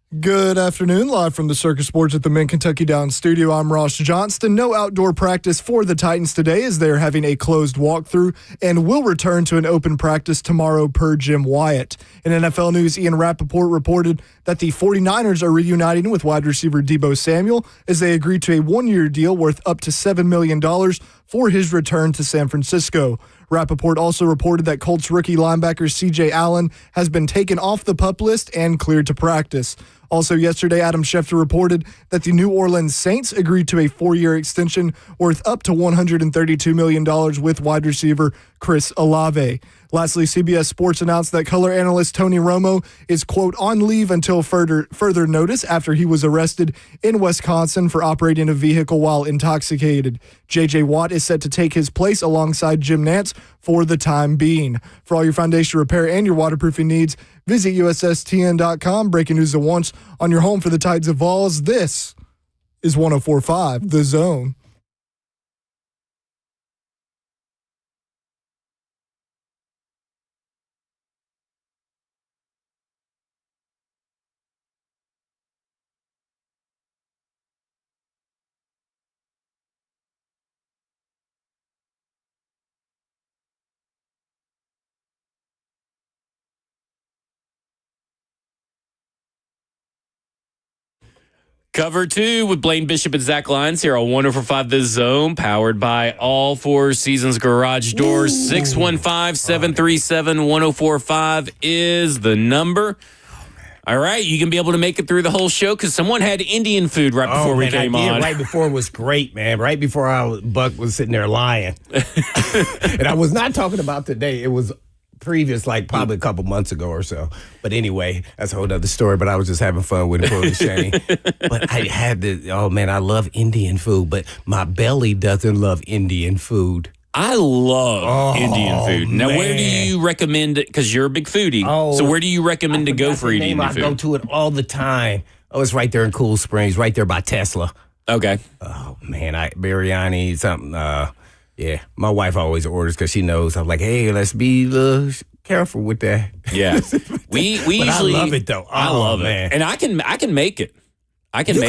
Good afternoon, live from the Circus Sports at the Mint Kentucky Downs studio. I'm Ross Johnston. No outdoor practice for the Titans today as they're having a closed walkthrough and will return to an open practice tomorrow per Jim Wyatt. In NFL news, Ian Rappaport reported that the 49ers are reuniting with wide receiver Deebo Samuel as they agreed to a one-year deal worth up to $7 million for his return to San Francisco. Rappaport also reported that Colts rookie linebacker C.J. Allen has been taken off the PUP list and cleared to practice. Also yesterday, Adam Schefter reported that the New Orleans Saints agreed to a 4-year extension worth up to $132 million with wide receiver Chris Olave. Lastly, CBS Sports announced that color analyst Tony Romo is, quote, on leave until further notice after he was arrested in Wisconsin for operating a vehicle while intoxicated. J.J. Watt is set to take his place alongside Jim Nantz for the time being. For all your foundation repair and your waterproofing needs, visit USSTN.com. Breaking news at once on your home for the Tides of Vols. This is 104.5 The Zone. Cover 2 with Blaine Bishop and Zach Lyons here on 104.5 The Zone, powered by All Four Seasons Garage Doors. 615-737-1045 is the number. All right, you can be able to make it through the whole show because someone had Indian food right before we came on. Right before it was great, man. Right before Buck was sitting there lying. And I was not talking about today. It was previous, like probably a couple months ago or so. But anyway, that's a whole other story. But I was just having fun with it for the Shane. But I had to, I love Indian food, but my belly doesn't love Indian food. I love Indian food. Now, where do you recommend it? Because you're a big foodie. So where do you recommend to go for Indian food? I go to it all the time. Oh, it's right there in Cool Springs, right there by Tesla. Okay. Oh, man, biryani, something. Yeah, my wife always orders because she knows. I'm like, hey, let's be careful with that. Yeah, we usually. I love it though. I love it, and I can make it. I can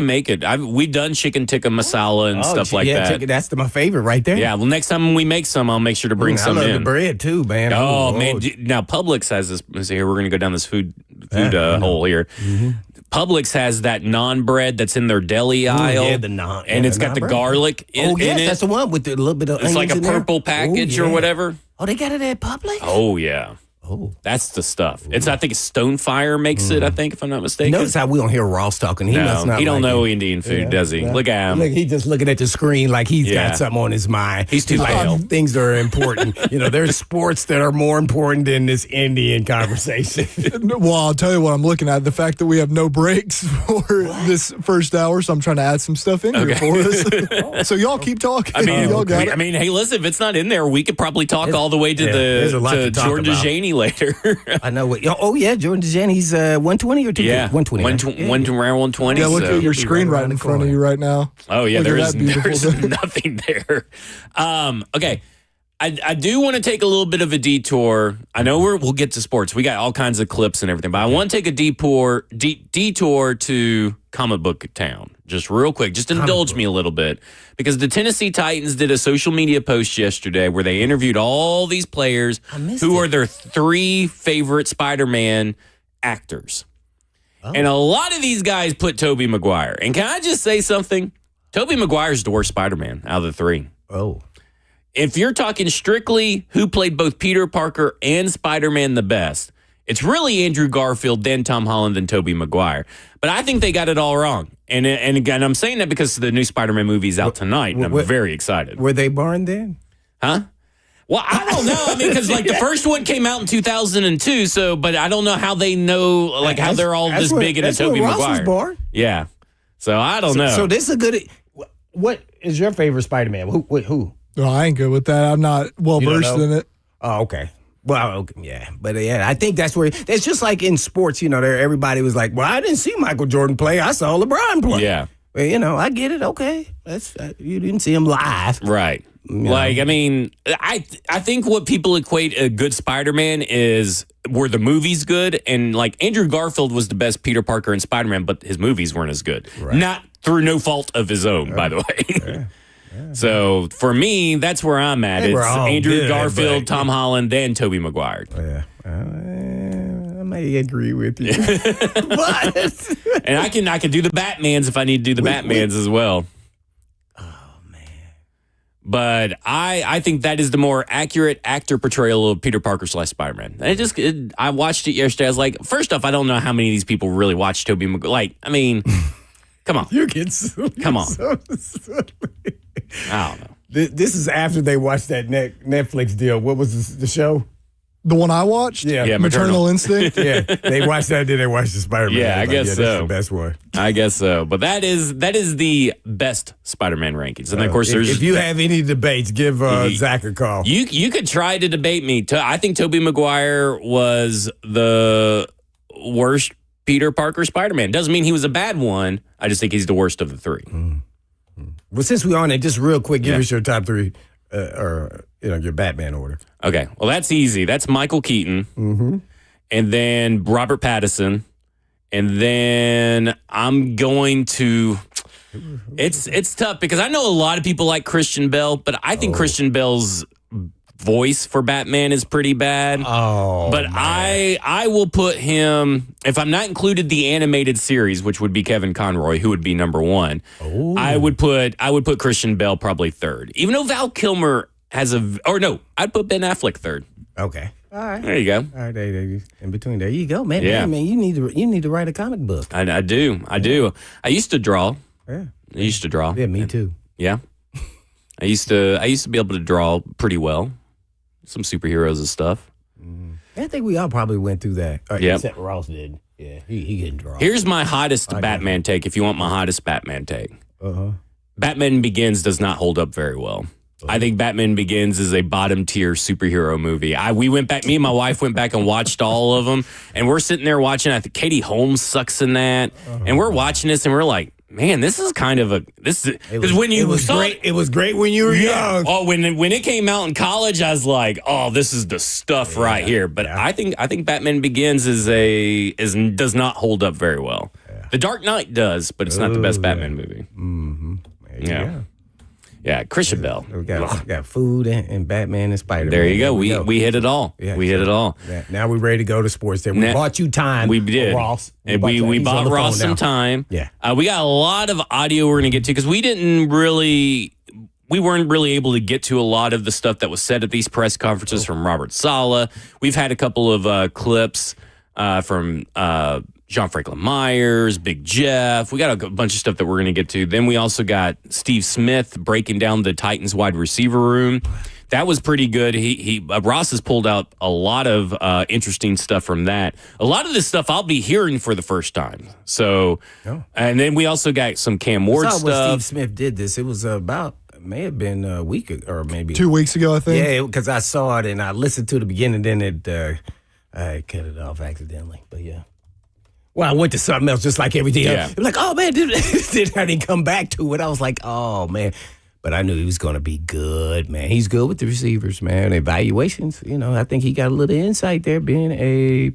make it. We've done chicken tikka masala and stuff like that. That's my favorite right there. Yeah. Well, next time we make some, I'll make sure to bring some in. I love the bread too, man. Oh man! Now Publix has this. Here we're going to go down this food hole here. Mm-hmm. Publix has that naan bread that's in their deli aisle. Yeah, the naan. And it's got the garlic in it. That's the one with a little bit of onions. It's like a purple package or whatever. Oh, they got it at Publix? Oh, yeah. Oh, that's the stuff. I think Stonefire makes it, I think, if I'm not mistaken. Notice how we don't hear Ross talking. He don't know Indian food, does he? Look at him. Look, he's just looking at the screen like he's got something on his mind. He's too pale. Things that are important. There's sports that are more important than this Indian conversation. Well, I'll tell you what I'm looking at. The fact that we have no breaks for this first hour, so I'm trying to add some stuff in here for us. So y'all keep talking. Y'all got it. Hey, listen, if it's not in there, we could probably talk all the way to Jordan DeJaney later. I know what. Oh yeah, Jordan DeJaney. He's 120 or 220? Yeah, 120. Around 120. Yeah, look at your screen right in front of you right now. Oh yeah, there's nothing there. Okay. I do want to take a little bit of a detour. I know we'll get to sports. We got all kinds of clips and everything, but I want to take a detour to comic book town. Just real quick. Just indulge me a little bit. Because the Tennessee Titans did a social media post yesterday where they interviewed all these players who are their 3 favorite Spider-Man actors. Oh. And a lot of these guys put Tobey Maguire. And can I just say something? Tobey Maguire's the worst Spider-Man out of the 3. Oh. If you're talking strictly who played both Peter Parker and Spider-Man the best, it's really Andrew Garfield, then Tom Holland, then Tobey Maguire. But I think they got it all wrong. And again, I'm saying that because the new Spider-Man movie is out tonight, and I'm very excited. Were they born then? Huh? Well, I don't know. Because the first one came out in 2002, but I don't know how they know, how they're all this big into Tobey Maguire. Ross was born. Yeah. So I don't know. So this is a good. What is your favorite Spider-Man? Who? No, I ain't good with that. I'm not well versed in it. Oh, okay. Well, okay, yeah. But I think that's where it's just like in sports, everybody was like, well, I didn't see Michael Jordan play. I saw LeBron play. Yeah. Well, I get it. Okay. You didn't see him live. Right. Like, I mean, I think what people equate a good Spider-Man is were the movies good, and like Andrew Garfield was the best Peter Parker in Spider-Man, but his movies weren't as good. Right. Not through no fault of his own, by the way. So for me, that's where I'm at. They were It's all Andrew good, Garfield, but- Tom Holland, then Tobey Maguire. Yeah. I may agree with you. But And I can do the Batmans if I need to do the Batmans as well. oh man. But I think that is the more accurate actor portrayal of Peter Parker / Spider-Man. I watched it yesterday. I was like, first off, I don't know how many of these people really watch Tobey Maguire. Like, I mean, come on. You get so, Come on. so silly. I don't know. This is after they watched that Netflix deal. What was the show? The one I watched? Yeah, Maternal Instinct. Yeah, they watched that. Then they watched the Spider-Man. Yeah, I guess This so. is the best one. I guess so. But that is the best Spider-Man rankings. And of course, there's If you have any debates, give Zach a call. you could try to debate me. I think Tobey Maguire was the worst Peter Parker Spider-Man. Doesn't mean he was a bad one. I just think he's the worst of the three. Well, since we're on it, just real quick, give Yeah. us your top three, or your Batman order. Okay, well that's easy. That's Michael Keaton, and then Robert Pattinson, and then I'm going to. It's tough because I know a lot of people like Christian Bale, but I think Christian Bale's voice for Batman is pretty bad. Oh, But I will put him, if I'm not included the animated series, which would be Kevin Conroy, who would be number one. I would put Christian Bale probably third. Even though Val Kilmer has I'd put Ben Affleck third. okay. All right. There you go. All right, there, in between there you go, man. Yeah. Man, you need to write a comic book. I do. I used to draw. Yeah. I used to draw. Yeah, me too. Yeah. I used to be able to draw pretty well. Some superheroes and stuff. I think we all probably went through that. Yep. Except Ross did. Yeah, he couldn't draw. Here's my hottest Batman take, if you want my hottest Batman take. Uh-huh. Batman Begins does not hold up very well. I think Batman Begins is a bottom tier superhero movie. Me and my wife went back and watched all of them, and we're sitting there watching. I think Katie Holmes sucks in that, and we're watching this, and we're like, man, this is kind of because when you saw great. It was great when you were young. Oh, when it came out in college, I was like, oh, this is the stuff right here. But I think Batman Begins does not hold up very well. Yeah. The Dark Knight does, but it's not the best Batman movie. Mm-hmm. Yeah. Yeah, Christian Bale. We got food and Batman and Spider-Man. There you go. We hit it all. Yeah, we hit it all. Yeah, now we're ready to go to sports. There, we bought you time. We did. Ross. And we bought Ross some time. Yeah. We got a lot of audio we're going to get to because we weren't really able to get to a lot of the stuff that was said at these press conferences from Robert Saleh. We've had a couple of clips from John Franklin Myers, Big Jeff. We got a bunch of stuff that we're going to get to. Then we also got Steve Smith breaking down the Titans wide receiver room. That was pretty good. Ross has pulled out a lot of interesting stuff from that. A lot of this stuff I'll be hearing for the first time. So, and then we also got some Cam Ward When stuff. Steve Smith did this, it was may have been a week or maybe 2 weeks ago, I think. Yeah, because I saw it and I listened to the beginning, then I cut it off accidentally. But yeah. Well, I went to something else just like everything else. Yeah. Like, oh man, dude, I didn't come back to it. I was like, oh man. But I knew he was going to be good, man. He's good with the receivers, man. Evaluations, I think he got a little insight there being a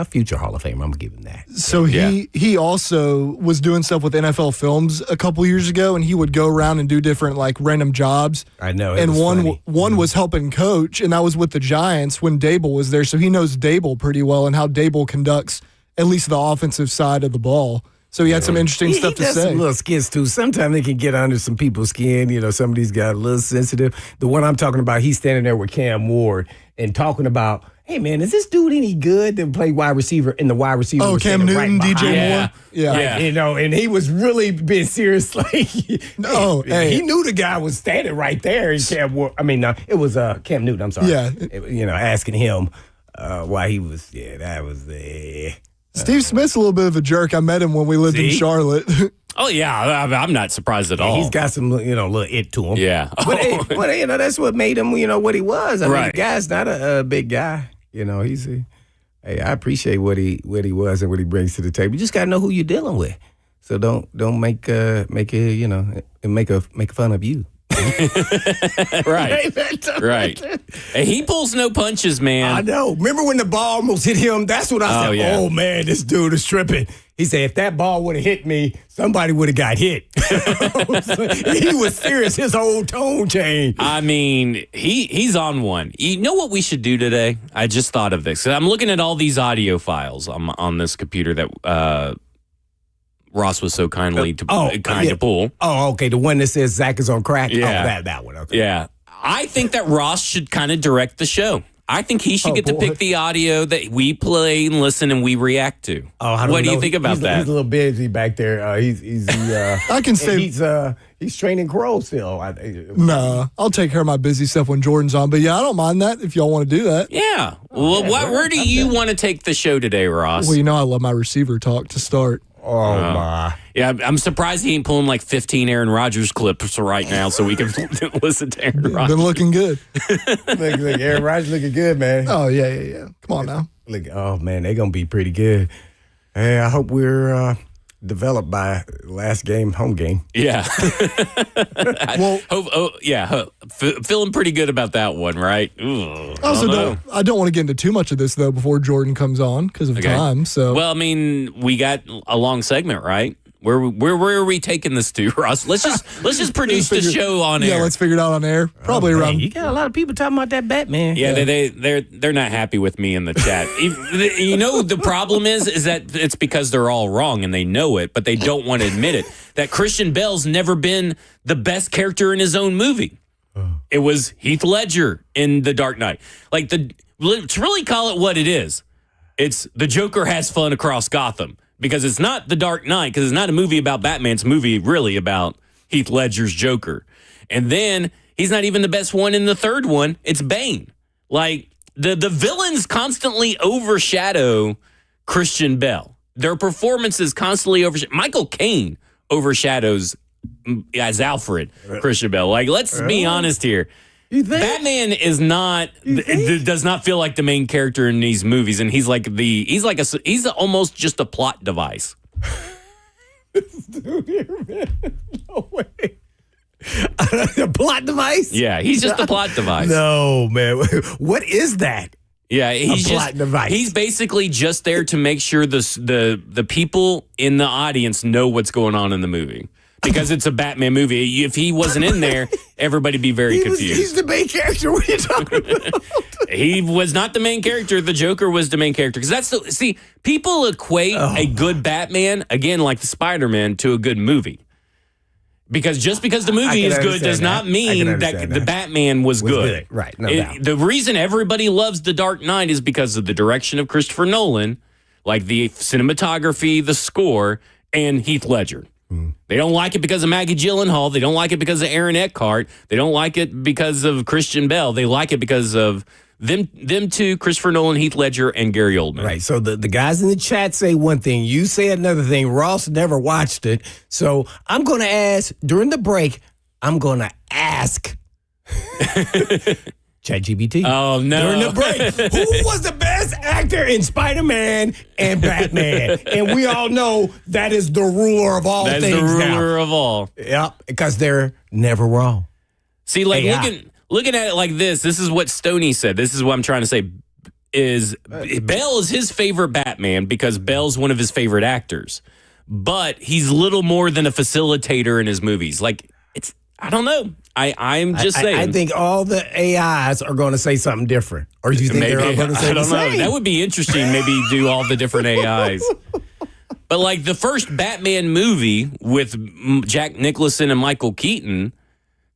future Hall of Famer. I'm going to give him that. So he also was doing stuff with NFL Films a couple years ago, and he would go around and do different like random jobs. I know. And one funny. was helping coach, and that was with the Giants when Dable was there. So he knows Dable pretty well and how Dable conducts at least the offensive side of the ball. So he had some interesting stuff to he does say. Some little skits too. Sometimes they can get under some people's skin. Some of these got a little sensitive. The one I'm talking about, he's standing there with Cam Ward and talking about, hey man, is this dude any good to play wide receiver? And the wide receiver. Oh, was Cam standing Newton, right DJ behind Moore. him. Yeah. And he was really being serious. Like, hey. he knew the guy was standing right there. And Cam Ward, it was Cam Newton. I'm sorry. Yeah. Asking him why he was. Yeah, that was the. Steve Smith's a little bit of a jerk. I met him when we lived in Charlotte. Oh, yeah. I'm not surprised at all. He's got some, little it to him. Yeah. But that's what made him, what he was. I mean, the guy's not a big guy. He's I appreciate what he was and what he brings to the table. You just got to know who you're dealing with. So don't make fun of you. Right. Right. And he pulls no punches, man. I know. Remember when the ball almost hit him? That's what I said. yeah. Oh, man, this dude is tripping. He said, if that ball would have hit me, somebody would have got hit. He was serious. His whole tone changed. I mean, he's on one. You know what we should do today? I just thought of this. I'm looking at all these audio files on this computer that Ross was so kindly to pull. Oh, okay. The one that says Zach is on crack? Yeah. Oh, that one. Okay. Yeah. I think that Ross should kind of direct the show. I think he should get to pick the audio that we play and listen and we react to. Oh, I don't what do know. you think about that? He's a little busy back there. I can say he's training Crow still. nah. I'll take care of my busy stuff when Jordan's on. But yeah, I don't mind that if y'all want to do that. Yeah. Well, where do you want to take the show today, Ross? Well, you know I love my receiver talk to start. Oh my! Yeah, I'm surprised he ain't pulling like 15 Aaron Rodgers clips right now so we can listen to Aaron Rodgers. Been looking good. look, Aaron Rodgers looking good, man. Oh yeah. Come on now. Look, oh man, they're gonna be pretty good. Hey, I hope we're developed by last game, home game. Yeah. Well, feeling pretty good about that one, right? Ooh, I don't want to get into too much of this though before Jordan comes on because of time. So well, I mean, we got a long segment, right? Where are we taking this to, Ross? Let's just produce the show on air. Yeah, let's figure it out on air. Probably around. Man, you got a lot of people talking about that Batman. Yeah, they're not happy with me in the chat. You know, the problem is that it's because they're all wrong and they know it, but they don't want to admit it. That Christian Bale's never been the best character in his own movie. It was Heath Ledger in The Dark Knight. Like to really call it what it is, it's the Joker has fun across Gotham. Because it's not The Dark Knight, because it's not a movie about Batman. It's a movie really about Heath Ledger's Joker. And then he's not even the best one in the third one. It's Bane. Like, the villains constantly overshadow Christian Bale. Their performances constantly overshadow. Michael Caine overshadows as Alfred Christian Bale. Like, let's be honest here. Batman is not does not feel like the main character in these movies, and he's almost just a plot device. Dude, here, man. No way. A plot device? Yeah, he's just a plot device. No, man. What is that? Yeah, he's a plot device. He's basically just there to make sure the people in the audience know what's going on in the movie. Because it's a Batman movie. If he wasn't in there, everybody'd be very confused. He's the main character. What are you talking about? He was not the main character. The Joker was the main character. Because people equate a good Batman, again, like the Spider-Man, to a good movie. Because just because the movie is good does not mean that the Batman was good. Right, no doubt. The reason everybody loves The Dark Knight is because of the direction of Christopher Nolan, like the cinematography, the score, and Heath Ledger. They don't like it because of Maggie Gyllenhaal. They don't like it because of Aaron Eckhart. They don't like it because of Christian Bale. They like it because of them two, Christopher Nolan, Heath Ledger, and Gary Oldman. Right. So the guys in the chat say one thing. You say another thing. Ross never watched it. So I'm going to ask, during the break, I'm going to ask ChatGPT. Oh, no. During the break, who was the best actor in Spider-Man and Batman? And we all know that is the ruler of all things now. That's the ruler of all. Yep, because they're never wrong. See, like looking at it like this is what Stoney said. This is what I'm trying to say. Is Bale is his favorite Batman because Bale's one of his favorite actors. But he's little more than a facilitator in his movies. Like, I don't know. I'm just saying. I think all the AIs are going to say something different. Or do you think they're all going to say the same? I don't know. That would be interesting. Maybe do all the different AIs. But like the first Batman movie with Jack Nicholson and Michael Keaton,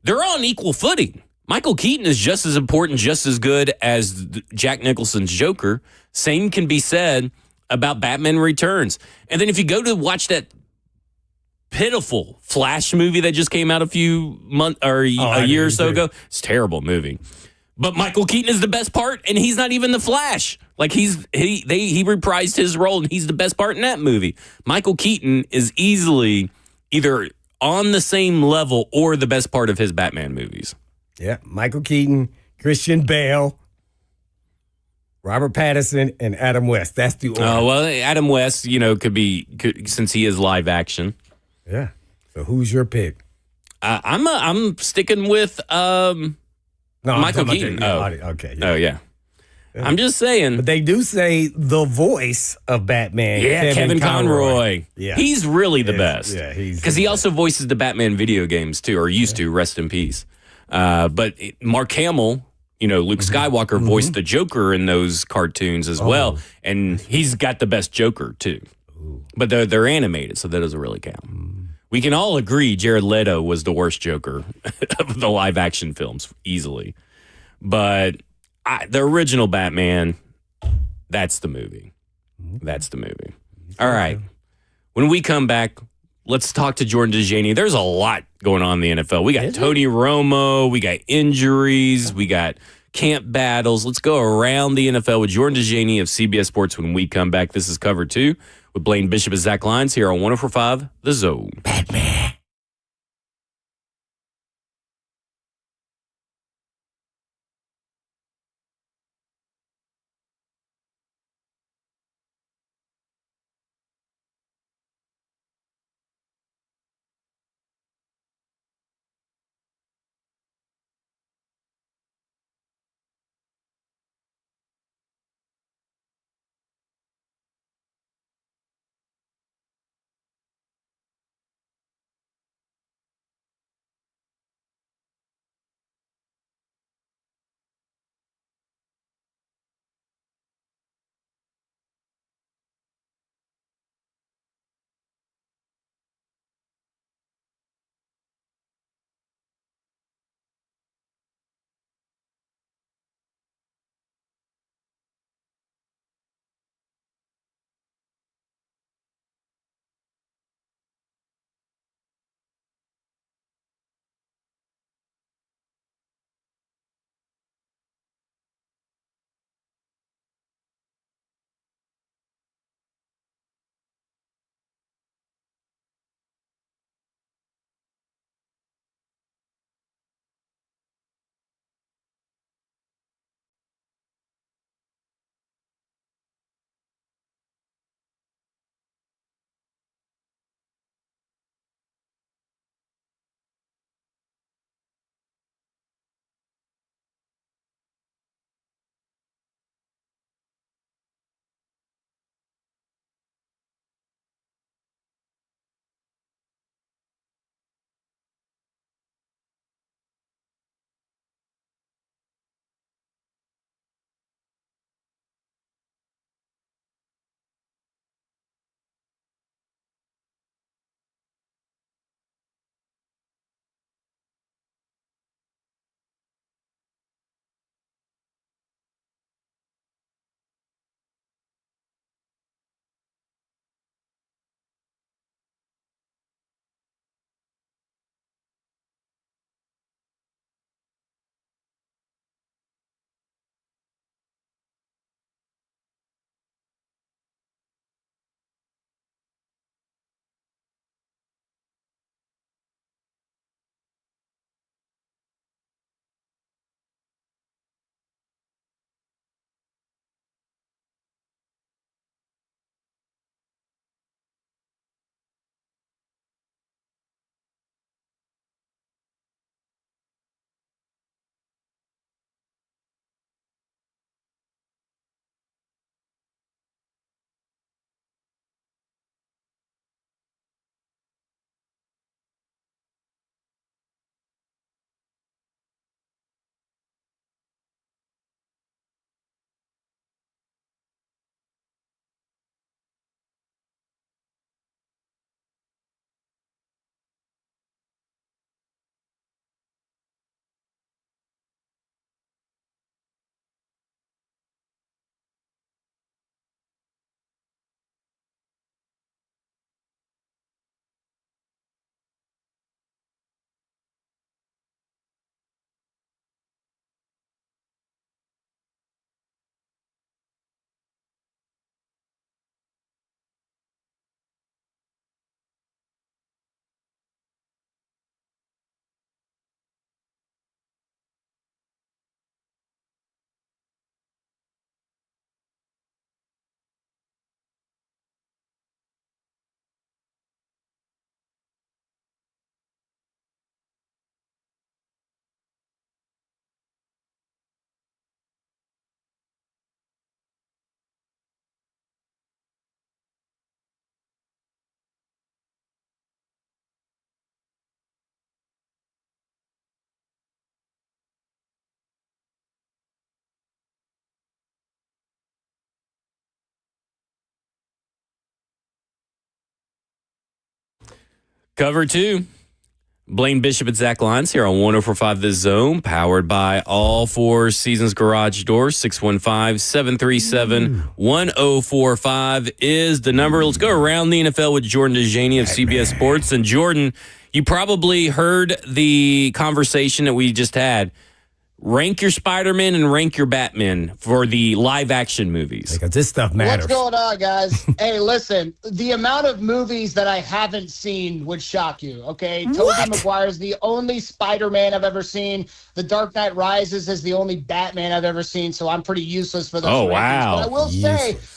they're on equal footing. Michael Keaton is just as important, just as good as Jack Nicholson's Joker. Same can be said about Batman Returns. And then if you go to watch that pitiful Flash movie that just came out a few months or a year or so ago. It's a terrible movie. But Michael Keaton is the best part, and he's not even the Flash. Like he reprised his role, and he's the best part in that movie. Michael Keaton is easily either on the same level or the best part of his Batman movies. Yeah, Michael Keaton, Christian Bale, Robert Pattinson, and Adam West. That's the order. Oh, well, Adam West, could since he is live action. Yeah. So who's your pick? I'm sticking with No, I'm Michael talking about Keaton. Okay. Yeah. Oh yeah. I'm just saying. But they do say the voice of Batman. Yeah, Kevin Conroy. Yeah. He's really the best. Yeah, he's because he also voices the Batman video games too, or used to. Rest in peace. But Mark Hamill, Luke Skywalker voiced the Joker in those cartoons as well, and he's got the best Joker too. But they're animated, so that doesn't really count. We can all agree Jared Leto was the worst Joker of the live action films easily, but the original Batman, that's the movie. That's the movie. All right. When we come back, let's talk to Jordan DeJaney. There's a lot going on in the NFL. We got Tony Romo. We got injuries. We got camp battles. Let's go around the NFL with Jordan DeJaney of CBS Sports when we come back. This is Cover 2 with Blaine Bishop and Zach Lyons here on 104.5 The Zone. Batman. Cover 2. Blaine Bishop and Zach Lyons here on 104.5 The Zone, powered by all Four Seasons Garage Doors. 615-737-1045 is the number. Let's go around the NFL with Jordan DeJaney of CBS Sports. And Jordan, you probably heard the conversation that we just had. Rank your Spider-Man and rank your Batman for the live-action movies. Because this stuff matters. What's going on, guys? Hey, listen, the amount of movies that I haven't seen would shock you, okay? Tobey Maguire's the only Spider-Man I've ever seen. The Dark Knight Rises is the only Batman I've ever seen, so I'm pretty useless for those rankings. Wow. But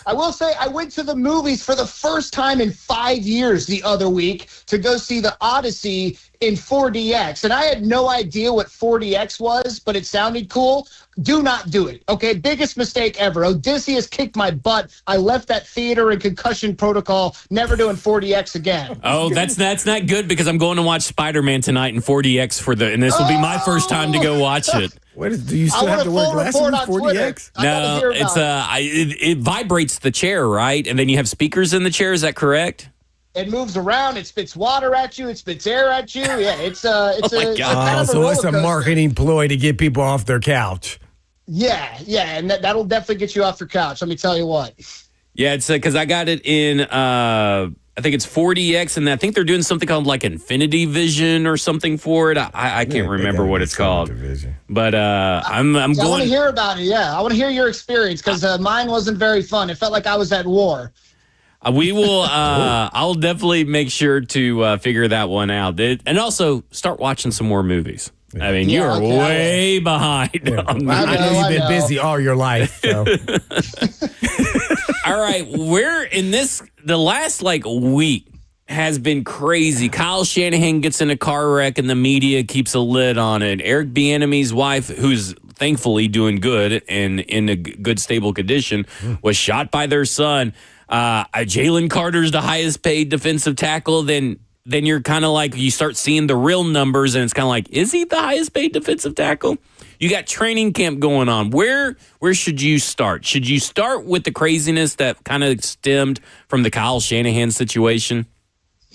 I will say, I went to the movies for the first time in 5 years the other week to go see The Odyssey in 4DX, and I had no idea what 4DX was, but it sounded cool. Do not do it, okay? Biggest mistake ever. Odysseus kicked my butt. I left that theater in concussion protocol, never doing 4DX again. Oh, that's not good because I'm going to watch Spider-Man tonight in 4DX and this will be my first time to go watch it. Do you still have to wear glasses in 4DX? No, it vibrates the chair, right? And then you have speakers in the chair. Is that correct? It moves around. It spits water at you. It spits air at you. Yeah, it's my God. So it's a marketing ploy to get people off their couch. Yeah, and that'll definitely get you off your couch. Let me tell you what. Yeah, it's because I got it in. I think it's 4DX, and I think they're doing something called like Infinity Vision or something for it. I can't remember what it's called. But I'm going. I want to hear about it. Yeah, I want to hear your experience because mine wasn't very fun. It felt like I was at war. We will. I'll definitely make sure to figure that one out, and also start watching some more movies. I mean, you are way behind. Yeah. I know you've been busy all your life. So. All right, the last week has been crazy. Kyle Shanahan gets in a car wreck and the media keeps a lid on it. Eric Bieniemy's wife, who's thankfully doing good and in a good, stable condition, was shot by their son. Jalen Carter's the highest paid defensive tackle. Then you're kind of you start seeing the real numbers, and it's kind of is he the highest paid defensive tackle? You got training camp going on. Where should you start? Should you start with the craziness that kind of stemmed from the Kyle Shanahan situation?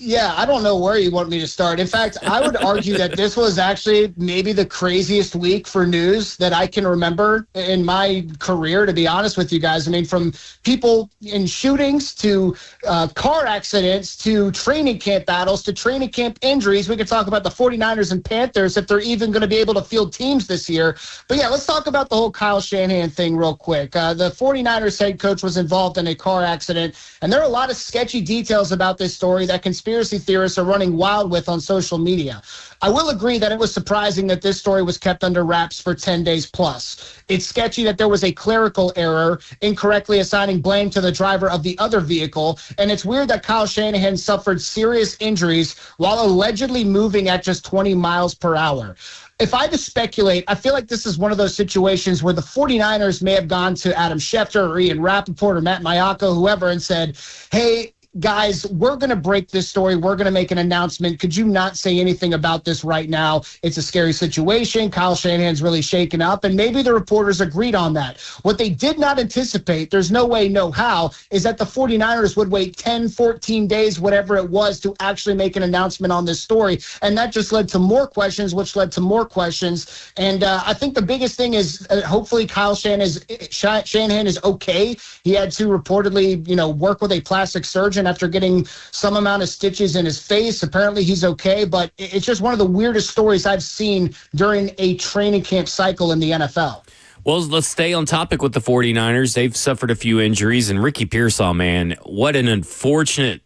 Yeah, I don't know where you want me to start. In fact, I would argue that this was actually maybe the craziest week for news that I can remember in my career, to be honest with you guys. I mean, from people in shootings to car accidents to training camp battles to training camp injuries. We could talk about the 49ers and Panthers if they're even going to be able to field teams this year. But yeah, let's talk about the whole Kyle Shanahan thing real quick. The 49ers head coach was involved in a car accident, and there are a lot of sketchy details about this story that conspiracy theorists are running wild with on social media. I will agree that it was surprising that this story was kept under wraps for 10 days plus. It's sketchy that there was a clerical error, incorrectly assigning blame to the driver of the other vehicle, and it's weird that Kyle Shanahan suffered serious injuries while allegedly moving at just 20 miles per hour. If I had to speculate, I feel like this is one of those situations where the 49ers may have gone to Adam Schefter or Ian Rappaport or Matt Maiocco, whoever, and said, hey, guys, we're going to break this story. We're going to make an announcement. Could you not say anything about this right now? It's a scary situation. Kyle Shanahan's really shaken up, and maybe the reporters agreed on that. What they did not anticipate, there's no way, no how, is that the 49ers would wait 10, 14 days, whatever it was, to actually make an announcement on this story. And that just led to more questions, which led to more questions. And I think the biggest thing is hopefully Kyle Shanahan is okay. He had to reportedly, work with a plastic surgeon after getting some amount of stitches in his face. Apparently he's okay, but it's just one of the weirdest stories I've seen during a training camp cycle in the NFL. Well, let's stay on topic with the 49ers. They've suffered a few injuries, and Ricky Pearsall, man, what an unfortunate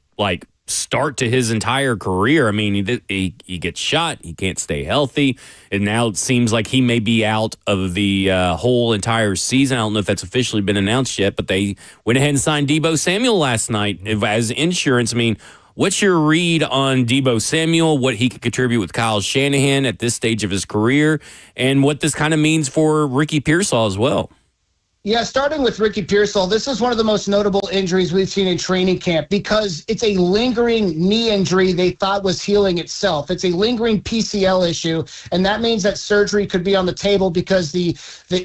start to his entire career. I mean, he gets shot, he can't stay healthy, and now it seems like he may be out of the whole entire season. I don't know if that's officially been announced yet, but they went ahead and signed Deebo Samuel last night as insurance. I mean, what's your read on Deebo Samuel, what he could contribute with Kyle Shanahan at this stage of his career, and what this kind of means for Ricky Pearsall as well? Yeah, starting with Ricky Pearsall, this is one of the most notable injuries we've seen in training camp because it's a lingering knee injury they thought was healing itself. It's a lingering PCL issue, and that means that surgery could be on the table because the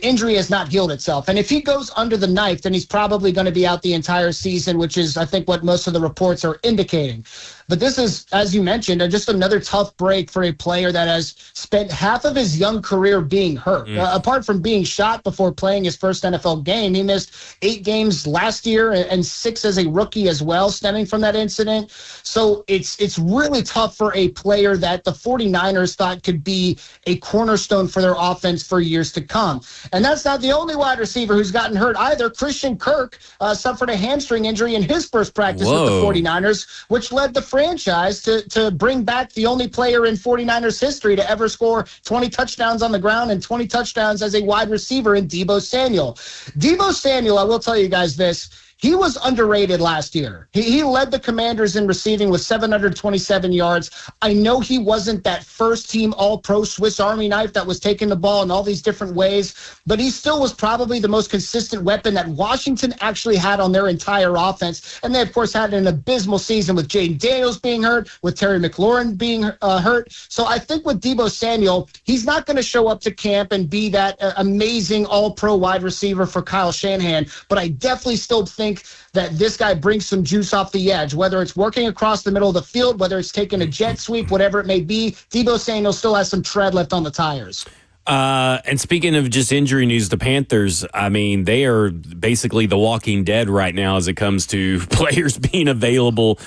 injury has not healed itself. And if he goes under the knife, then he's probably going to be out the entire season, which is, I think, what most of the reports are indicating. But this is, as you mentioned, just another tough break for a player that has spent half of his young career being hurt. Apart from being shot before playing his first NFL game, he missed 8 games last year and 6 as a rookie as well, stemming from that incident. So it's really tough for a player that the 49ers thought could be a cornerstone for their offense for years to come. And that's not the only wide receiver who's gotten hurt either. Christian Kirk suffered a hamstring injury in his first practice with the 49ers, which led the franchise to bring back the only player in 49ers history to ever score 20 touchdowns on the ground and 20 touchdowns as a wide receiver in Deebo Samuel. Deebo Samuel, I will tell you guys this, he was underrated last year. He led the Commanders in receiving with 727 yards. I know he wasn't that first-team all-pro Swiss Army knife that was taking the ball in all these different ways, but he still was probably the most consistent weapon that Washington actually had on their entire offense. And they, of course, had an abysmal season with Jaden Daniels being hurt, with Terry McLaurin being hurt. So I think with Deebo Samuel, he's not going to show up to camp and be that amazing all-pro wide receiver for Kyle Shanahan, but I definitely still think that this guy brings some juice off the edge, whether it's working across the middle of the field, whether it's taking a jet sweep, whatever it may be. Deebo Samuel still has some tread left on the tires. And speaking of just injury news, the Panthers, I mean, they are basically the walking dead right now as it comes to players being available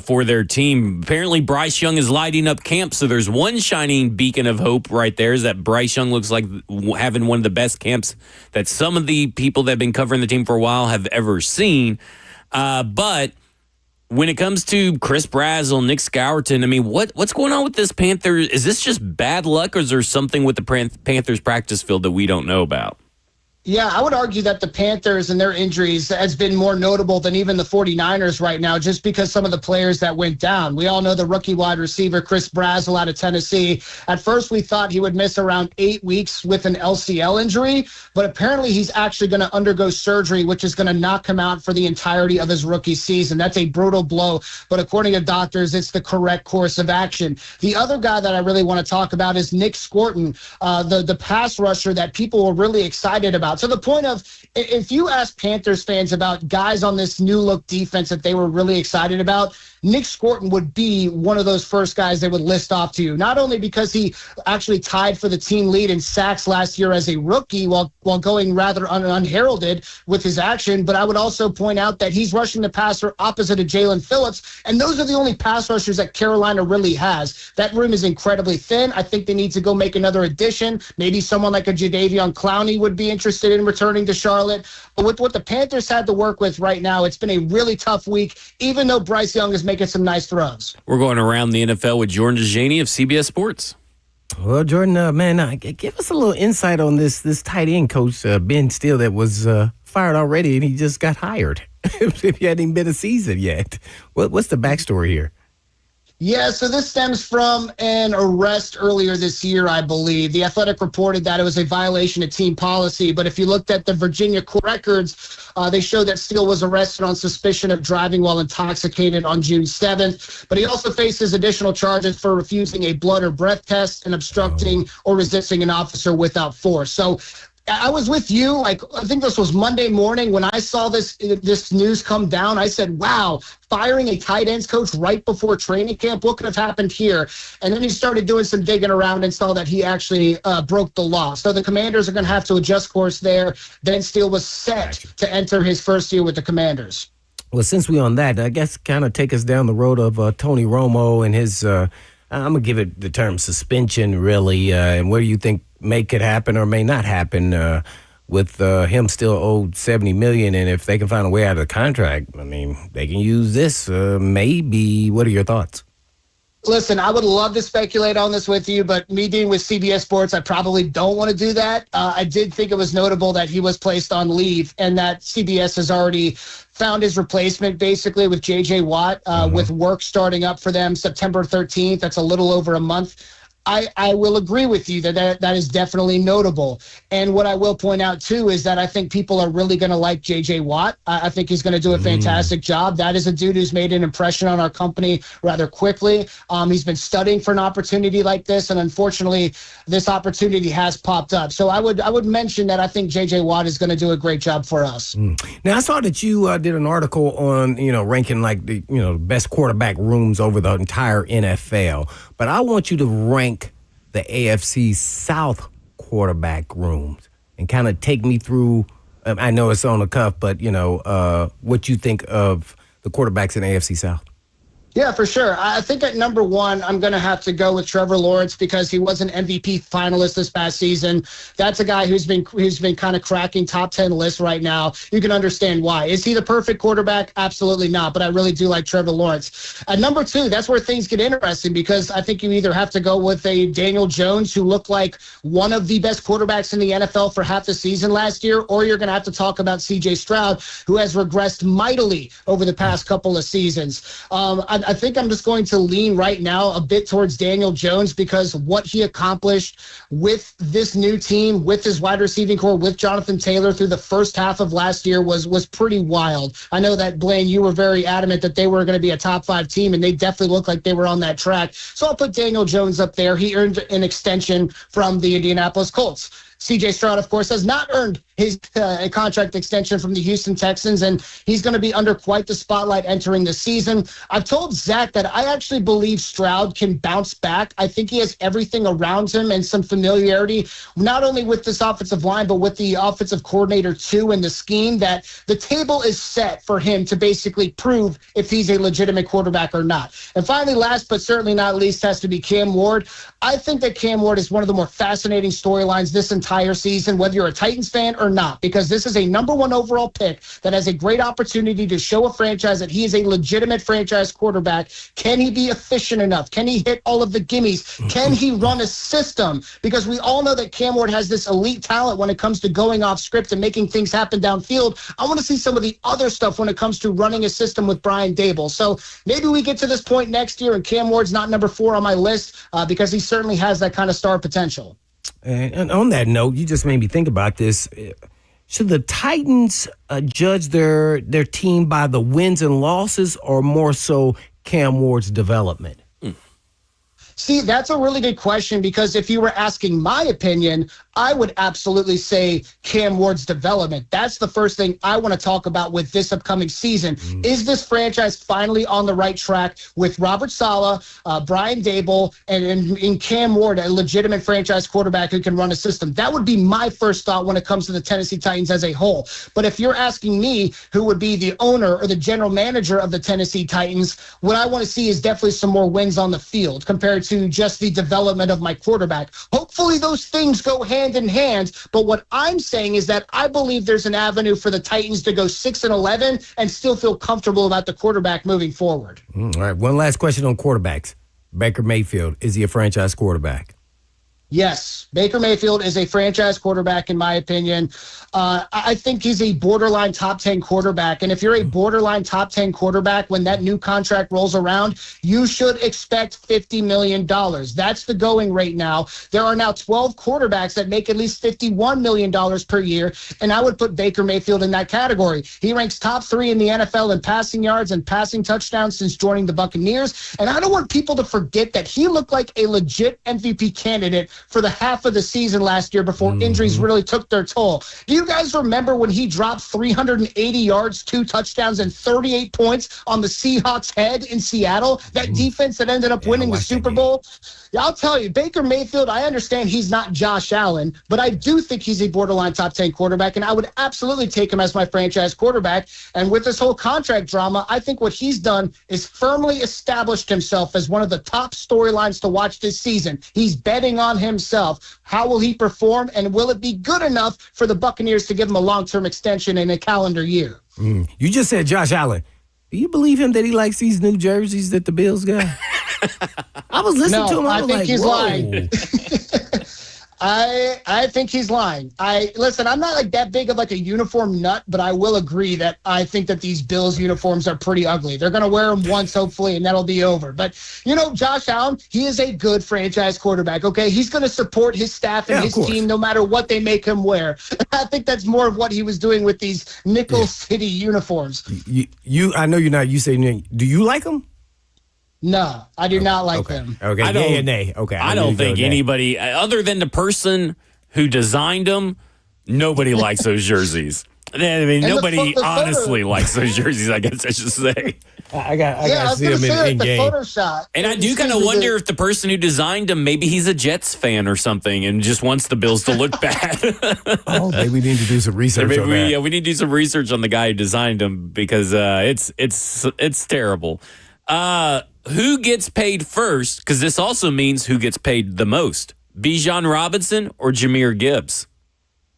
for their team. Apparently, Bryce Young is lighting up camp, so there's one shining beacon of hope right there is that Bryce Young looks like having one of the best camps that some of the people that have been covering the team for a while have ever seen. But when it comes to Chris Brazzell, Nick Scourton, I mean, what's going on with this Panthers? Is this just bad luck, or is there something with the Panthers practice field that we don't know about? Yeah, I would argue that the Panthers and their injuries has been more notable than even the 49ers right now, just because some of the players that went down. We all know the rookie wide receiver, Chris Brazzell out of Tennessee. At first, we thought he would miss around 8 weeks with an LCL injury, but apparently he's actually going to undergo surgery, which is going to knock him out for the entirety of his rookie season. That's a brutal blow, but according to doctors, it's the correct course of action. The other guy that I really want to talk about is Nick Scourton, the pass rusher that people were really excited about. To the point of, if you ask Panthers fans about guys on this new look defense that they were really excited about, Nick Scourton would be one of those first guys they would list off to you. Not only because he actually tied for the team lead in sacks last year as a rookie while going rather unheralded with his action, but I would also point out that he's rushing the passer opposite of Jalen Phillips, and those are the only pass rushers that Carolina really has. That room is incredibly thin. I think they need to go make another addition. Maybe someone like a Jadeveon Clowney would be interested in returning to Charlotte. But with what the Panthers had to work with right now, it's been a really tough week, even though Bryce Young is making some nice throws. We're going around the NFL with Jordan DeJaney of CBS Sports. Well, Jordan, give us a little insight on this tight end coach, Ben Steele, that was fired already, and he just got hired. If he hadn't even been a season yet. What's the backstory here? Yeah, so this stems from an arrest earlier this year, I believe. The Athletic reported that it was a violation of team policy, but if you looked at the Virginia court records, they show that Steele was arrested on suspicion of driving while intoxicated on June 7th, but he also faces additional charges for refusing a blood or breath test and obstructing or resisting an officer without force. So I was with you, I think this was Monday morning when I saw this news come down. I said, wow, firing a tight ends coach right before training camp, what could have happened here? And then he started doing some digging around and saw that he actually broke the law. So the Commanders are going to have to adjust course there. Ben Steele was set to enter his first year with the Commanders. Well, since we're on that, I guess kind of take us down the road of Tony Romo and his, I'm going to give it the term suspension, really, and where you think could happen or may not happen with him still owed $70 million, and if they can find a way out of the contract, I mean, they can use this maybe. What are your thoughts? Listen, I would love to speculate on this with you, but me being with CBS Sports, I probably don't want to do that. I did think it was notable that he was placed on leave and that CBS has already found his replacement, basically, with J.J. Watt, with work starting up for them September 13th. That's a little over a month. I will agree with you that is definitely notable. And what I will point out, too, is that I think people are really going to like J.J. Watt. I think he's going to do a fantastic job. That is a dude who's made an impression on our company rather quickly. He's been studying for an opportunity like this, and unfortunately, this opportunity has popped up. So I would mention that I think J.J. Watt is going to do a great job for us. Now, I saw that you did an article on, ranking like the, best quarterback rooms over the entire NFL. But I want you to rank the AFC South quarterback rooms and kind of take me through. I know it's on the cuff, but what you think of the quarterbacks in AFC South. Yeah, for sure. I think at number one, I'm going to have to go with Trevor Lawrence because he was an MVP finalist this past season. That's a guy who's been kind of cracking top 10 lists right now. You can understand why. Is he the perfect quarterback? Absolutely not, but I really do like Trevor Lawrence. At number two, that's where things get interesting because I think you either have to go with a Daniel Jones who looked like one of the best quarterbacks in the NFL for half the season last year, or you're going to have to talk about C.J. Stroud, who has regressed mightily over the past couple of seasons. I think I'm just going to lean right now a bit towards Daniel Jones because what he accomplished with this new team, with his wide receiving core, with Jonathan Taylor through the first half of last year was pretty wild. I know that, Blaine, you were very adamant that they were going to be a top 5 team, and they definitely looked like they were on that track. So I'll put Daniel Jones up there. He earned an extension from the Indianapolis Colts. C.J. Stroud, of course, has not earned his contract extension from the Houston Texans, and he's going to be under quite the spotlight entering the season. I've told Zach that I actually believe Stroud can bounce back. I think he has everything around him and some familiarity, not only with this offensive line, but with the offensive coordinator, too, and the scheme, that the table is set for him to basically prove if he's a legitimate quarterback or not. And finally, last but certainly not least, has to be Cam Ward. I think that Cam Ward is one of the more fascinating storylines this entire season, whether you're a Titans fan or not, because this is a number 1 overall pick that has a great opportunity to show a franchise that he is a legitimate franchise quarterback. Can he be efficient enough? Can he hit all of the gimmies? Can he run a system? Because we all know that Cam Ward has this elite talent when it comes to going off script and making things happen downfield. I want to see some of the other stuff when it comes to running a system with Brian Dable. So maybe we get to this point next year and Cam Ward's not number 4 on my list because he certainly has that kind of star potential. And on that note, you just made me think about this. Should the Titans judge their team by the wins and losses, or more so Cam Ward's development? See, that's a really good question because if you were asking my opinion, I would absolutely say Cam Ward's development. That's the first thing I want to talk about with this upcoming season. Is this franchise finally on the right track with Robert Saleh, Brian Dable, and Cam Ward, a legitimate franchise quarterback who can run a system? That would be my first thought when it comes to the Tennessee Titans as a whole. But if you're asking me who would be the owner or the general manager of the Tennessee Titans, what I want to see is definitely some more wins on the field compared to just the development of my quarterback. Hopefully those things go hand in hand, but what I'm saying is that I believe there's an avenue for the Titans to go 6-11 and still feel comfortable about the quarterback moving forward. All right, one last question on quarterbacks. Baker Mayfield, is he a franchise quarterback? Yes, Baker Mayfield is a franchise quarterback, in my opinion. I think he's a borderline top 10 quarterback. And if you're a borderline top 10 quarterback, when that new contract rolls around, you should expect $50 million. That's the going rate now. There are now 12 quarterbacks that make at least $51 million per year. And I would put Baker Mayfield in that category. He ranks top 3 in the NFL in passing yards and passing touchdowns since joining the Buccaneers. And I don't want people to forget that he looked like a legit MVP candidate for the half of the season last year before injuries really took their toll. Do you guys remember when he dropped 380 yards, 2 touchdowns, and 38 points on the Seahawks' head in Seattle? That defense that ended up winning the Super Bowl? Yeah, I'll tell you, Baker Mayfield, I understand he's not Josh Allen, but I do think he's a borderline top 10 quarterback, and I would absolutely take him as my franchise quarterback. And with this whole contract drama, I think what he's done is firmly established himself as one of the top storylines to watch this season. He's betting on himself. How will he perform, and will it be good enough for the Buccaneers to give him a long-term extension in a calendar year? You just said Josh Allen. Do you believe him that he likes these new jerseys that the Bills got? I was listening to him. I think he's lying. I think he's lying. Listen, I'm not like that big of like a uniform nut, but I will agree that I think that these Bills uniforms are pretty ugly. They're going to wear them once, hopefully, and that'll be over. But, Josh Allen, he is a good franchise quarterback, okay? He's going to support his staff and his team no matter what they make him wear. I think that's more of what he was doing with these Nickel City uniforms. I know you're not. You say, do you like them? No, I do not like them. Okay, yay or nay? Okay, I don't think anybody, other than the person who designed them, nobody likes those jerseys. I mean, nobody honestly likes those jerseys, I guess I should say. I got to see them in game. Photoshop. And I do kind of wonder if the person who designed them, maybe he's a Jets fan or something and just wants the Bills to look bad. Maybe we need to do some research on that. Yeah, we need to do some research on the guy who designed them because it's terrible. Who gets paid first? Because this also means who gets paid the most. Bijan Robinson or Jahmyr Gibbs?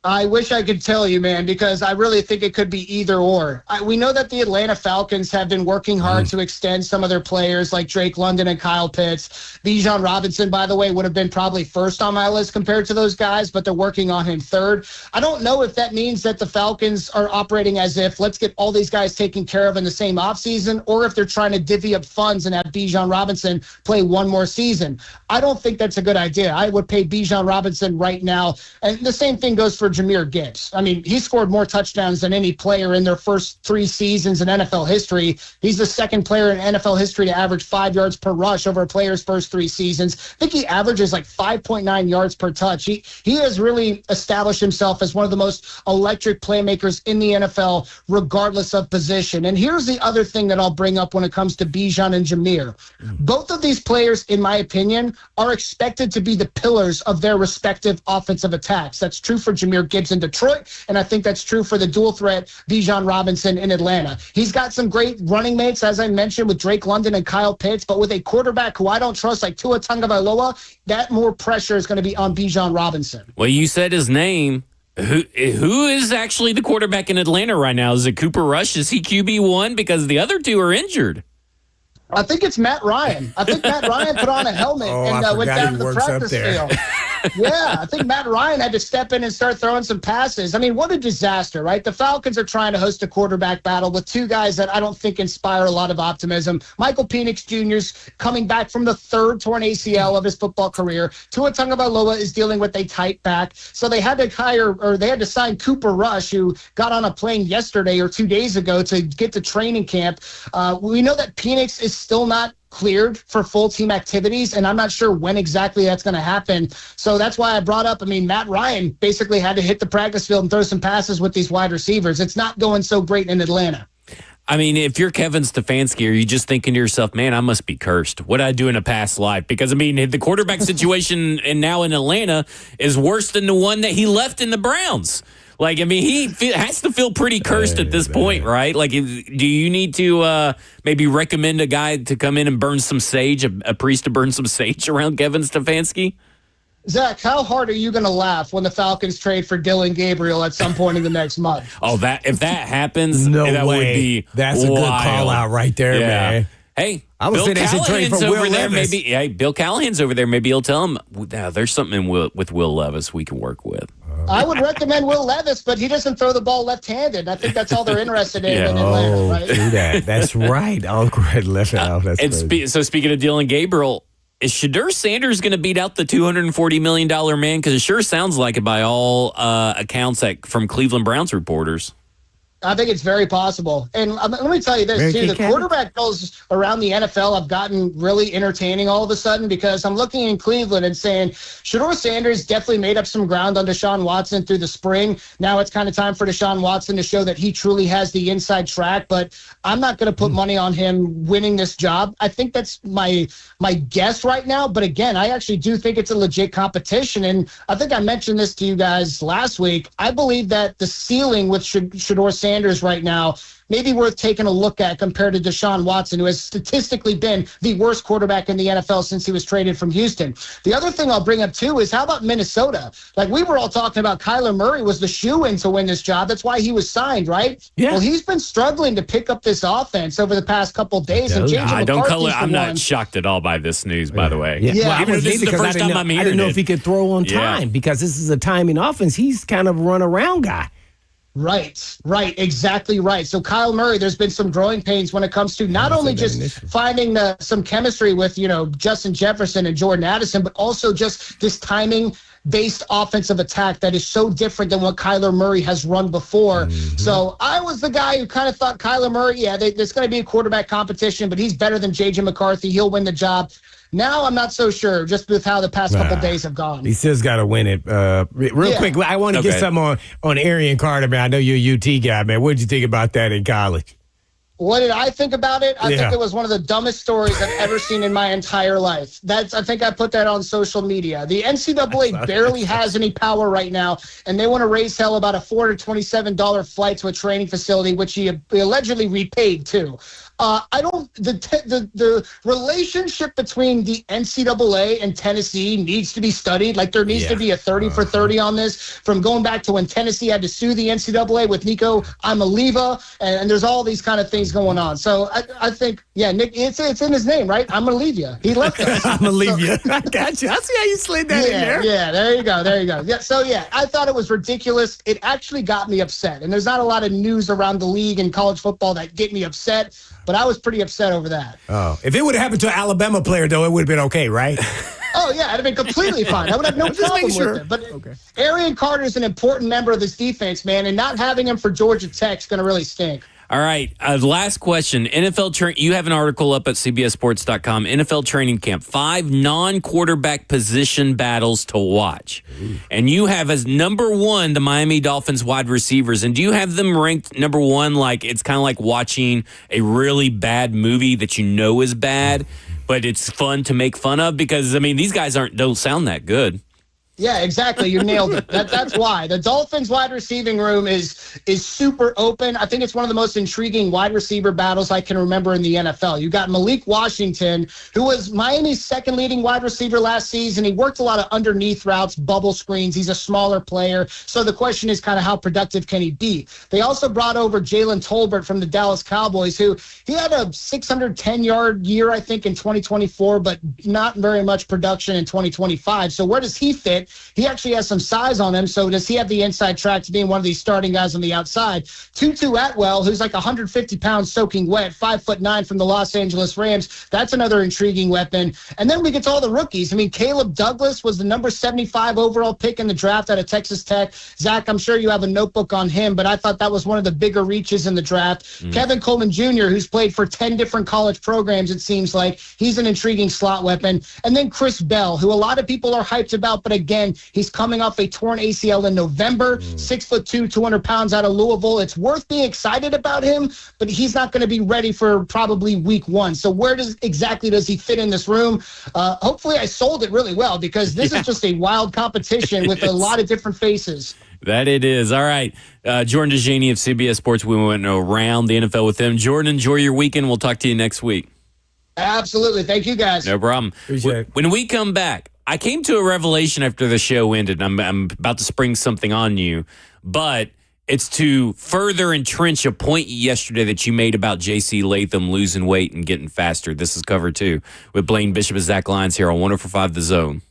I wish I could tell you, man, because I really think it could be either or. We know that the Atlanta Falcons have been working hard to extend some of their players like Drake London and Kyle Pitts. Bijan Robinson, by the way, would have been probably first on my list compared to those guys, but they're working on him third. I don't know if that means that the Falcons are operating as if let's get all these guys taken care of in the same offseason, or if they're trying to divvy up funds and have Bijan Robinson play one more season. I don't think that's a good idea. I would pay Bijan Robinson right now. And the same thing goes for Jahmyr Gibbs. I mean, he scored more touchdowns than any player in their first 3 seasons in NFL history. He's the second player in NFL history to average 5 yards per rush over a player's first 3 seasons. I think he averages like 5.9 yards per touch. He has really established himself as one of the most electric playmakers in the NFL, regardless of position. And here's the other thing that I'll bring up when it comes to Bijan and Jahmyr. Both of these players, in my opinion, are expected to be the pillars of their respective offensive attacks. That's true for Jahmyr Gibbs in Detroit, and I think that's true for the dual threat Bijan Robinson in Atlanta. He's got some great running mates, as I mentioned, with Drake London and Kyle Pitts, but with a quarterback who I don't trust like Tua Tagovailoa, that more pressure is going to be on Bijan Robinson. Well, you said his name. Who is actually the quarterback in Atlanta right now? Is it Cooper Rush? Is he QB1? Because the other two are injured. I think it's Matt Ryan. I think Matt Ryan put on a helmet and went down to the practice field. Yeah, I think Matt Ryan had to step in and start throwing some passes. I mean, what a disaster, right? The Falcons are trying to host a quarterback battle with 2 guys that I don't think inspire a lot of optimism. Michael Penix Jr.'s coming back from the 3rd torn ACL of his football career. Tua Tagovailoa is dealing with a tight back. So they had to sign Cooper Rush, who got on a plane yesterday or 2 days ago to get to training camp. We know that Penix is still not cleared for full team activities, and I'm not sure when exactly that's going to happen. So that's why I brought up, Matt Ryan basically had to hit the practice field and throw some passes with these wide receivers. It's not going so great in Atlanta. I mean, if you're Kevin Stefanski, are you just thinking to yourself, man, I must be cursed? What did I do in a past life? Because, the quarterback situation and now in Atlanta is worse than the one that he left in the Browns. He has to feel pretty cursed at this point, right? Do you need to maybe recommend a guy to come in and burn some sage, a priest to burn some sage around Kevin Stefanski? Zach, how hard are you going to laugh when the Falcons trade for Dylan Gabriel at some point in the next month? Oh, if that happens, no that way. would be That's wild. A good call out right there, man. Hey, I would say they should trade for Will Levis. Bill Callahan's over there. Maybe he'll tell him, there's something with Will Levis we can work with. I would recommend Will Levis, but he doesn't throw the ball left-handed. I think that's all they're interested in in Atlanta, right? Do that. That's right. I'll go ahead and left it out. So speaking of Dylan Gabriel, is Shedeur Sanders going to beat out the $240 million man? Because it sure sounds like it by all accounts from Cleveland Browns reporters. I think it's very possible. And let me tell you this, too. The quarterback goals around the NFL have gotten really entertaining all of a sudden because I'm looking in Cleveland and saying Shedeur Sanders definitely made up some ground on Deshaun Watson through the spring. Now it's kind of time for Deshaun Watson to show that he truly has the inside track, but I'm not going to put money on him winning this job. I think that's my guess right now. But again, I actually do think it's a legit competition. And I think I mentioned this to you guys last week. I believe that the ceiling with Shedeur Sanders Commanders right now, maybe worth taking a look at compared to Deshaun Watson, who has statistically been the worst quarterback in the NFL since he was traded from Houston. The other thing I'll bring up, too, is how about Minnesota? Like, we were all talking about Kyler Murray was the shoo-in to win this job. That's why he was signed, right? Yeah. Well, he's been struggling to pick up this offense over the past couple of days. And JJ I'm not shocked at all by this news, by the way. Yeah. Yeah. Well, Even if this is the first time I'm I hearing didn't know it. if he could throw on Yeah. time because this is a timing offense. He's kind of a run-around guy. Right, exactly right. So Kyle Murray, there's been some growing pains when it comes to not only just finding some chemistry with, Justin Jefferson and Jordan Addison, but also just this timing-based offensive attack that is so different than what Kyler Murray has run before. So I was the guy who kind of thought Kyler Murray, there's going to be a quarterback competition, but he's better than J.J. McCarthy. He'll win the job. Now I'm not so sure, just with how the past couple days have gone. He still's got to win it. Real quick, I want to get something on Arian Carter, man. I know you're a UT guy, man. What did you think about that in college? What did I think about it? I think it was one of the dumbest stories I've ever seen in my entire life. I think I put that on social media. The NCAA barely has any power right now, and they want to raise hell about a $427 flight to a training facility, which he allegedly repaid too. The relationship between the NCAA and Tennessee needs to be studied. Like, there needs to be a 30 for 30 on this, from going back to when Tennessee had to sue the NCAA with Nico Imaliva, and there's all these kind of things going on. So I think, Nick, it's in his name, right? I'm going to leave you. He left us. I'm going to leave you. I got you. I see how you slid that in there. Yeah, there you go. Yeah, I thought it was ridiculous. It actually got me upset. And there's not a lot of news around the league and college football that get me upset, but I was pretty upset over that. Oh, if it would have happened to an Alabama player, though, it would have been okay, right? Oh, yeah, it'd have been completely fine. I would have no problem with it. But Arian Carter is an important member of this defense, man, and not having him for Georgia Tech is going to really stink. All right. Last question. You have an article up at CBSSports.com. NFL training camp. 5 non-quarterback position battles to watch. And you have as number 1 the Miami Dolphins wide receivers. And do you have them ranked number 1? Like, it's kind of like watching a really bad movie that you know is bad, but it's fun to make fun of? Because, I mean, these guys don't sound that good. Yeah, exactly. You nailed it. That's why. The Dolphins wide receiving room is super open. I think it's one of the most intriguing wide receiver battles I can remember in the NFL. You got Malik Washington, who was Miami's second leading wide receiver last season. He worked a lot of underneath routes, bubble screens. He's a smaller player. So the question is kind of how productive can he be? They also brought over Jalen Tolbert from the Dallas Cowboys, who he had a 610-yard year, I think, in 2024, but not very much production in 2025. So where does he fit? He actually has some size on him, so does he have the inside track to being one of these starting guys on the outside? Tutu Atwell, who's like 150 pounds soaking wet, 5'9" from the Los Angeles Rams. That's another intriguing weapon. And then we get to all the rookies. I mean, Caleb Douglas was the number 75 overall pick in the draft out of Texas Tech. Zach, I'm sure you have a notebook on him, but I thought that was one of the bigger reaches in the draft. Kevin Coleman Jr., who's played for 10 different college programs, it seems like. He's an intriguing slot weapon. And then Chris Bell, who a lot of people are hyped about, but again, he's coming off a torn ACL in November, 6'2", 200 pounds out of Louisville. It's worth being excited about him, but he's not going to be ready for probably week 1. So where exactly does he fit in this room? Hopefully I sold it really well, because this is just a wild competition with a lot of different faces. That it is. All right. Jordan DeJaney of CBS Sports. We went around the NFL with him. Jordan, enjoy your weekend. We'll talk to you next week. Absolutely. Thank you, guys. No problem. When we come back, I came to a revelation after the show ended. I'm about to spring something on you, but it's to further entrench a point yesterday that you made about J.C. Latham losing weight and getting faster. This is Cover 2 with Blaine Bishop and Zach Lyons here on 104.5 The Zone.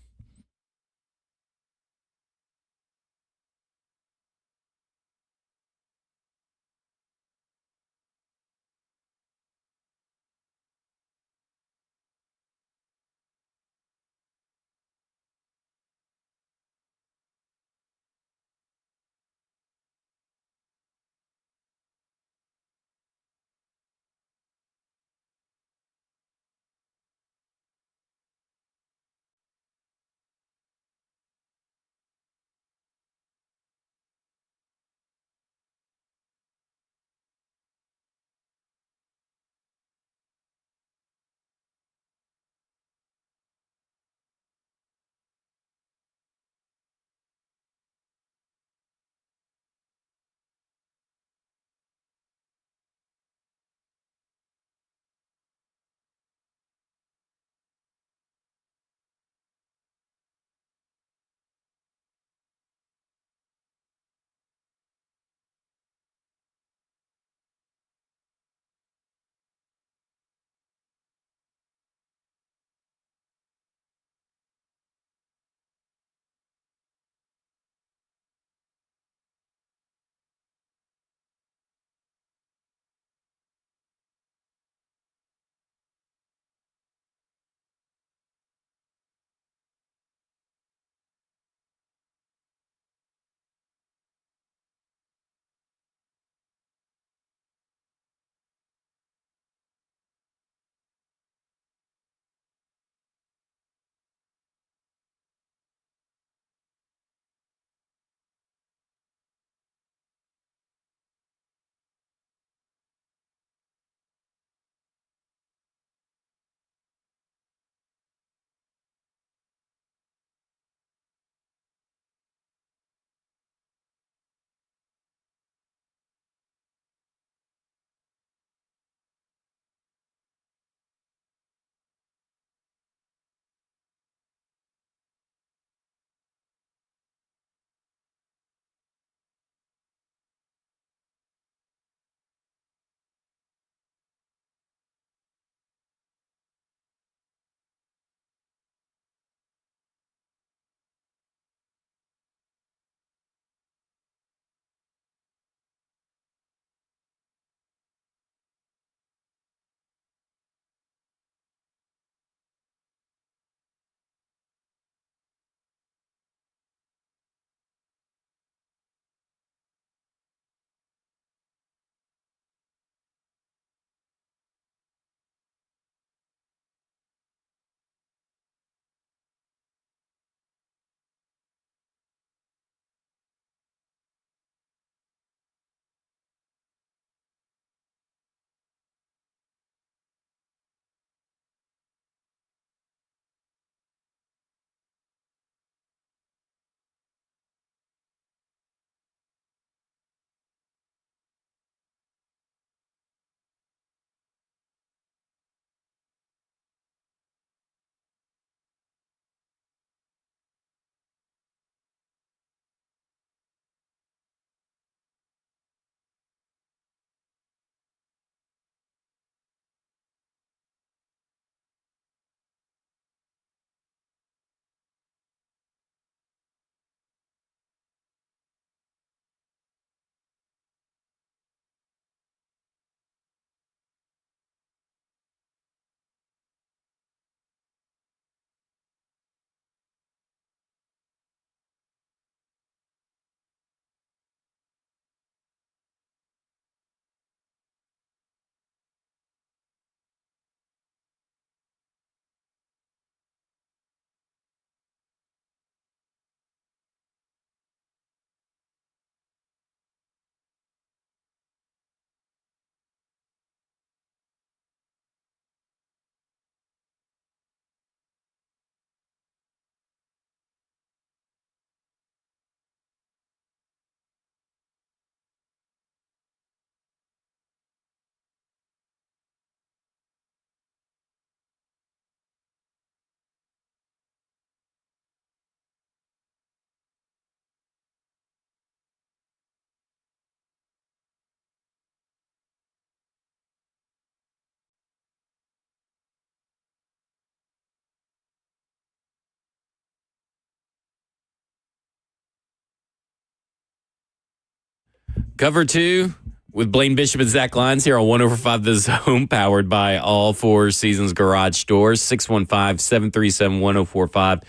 Cover 2 with Blaine Bishop and Zach Lyons here on 105 The Zone, powered by all Four Seasons Garage Stores. 615-737-1045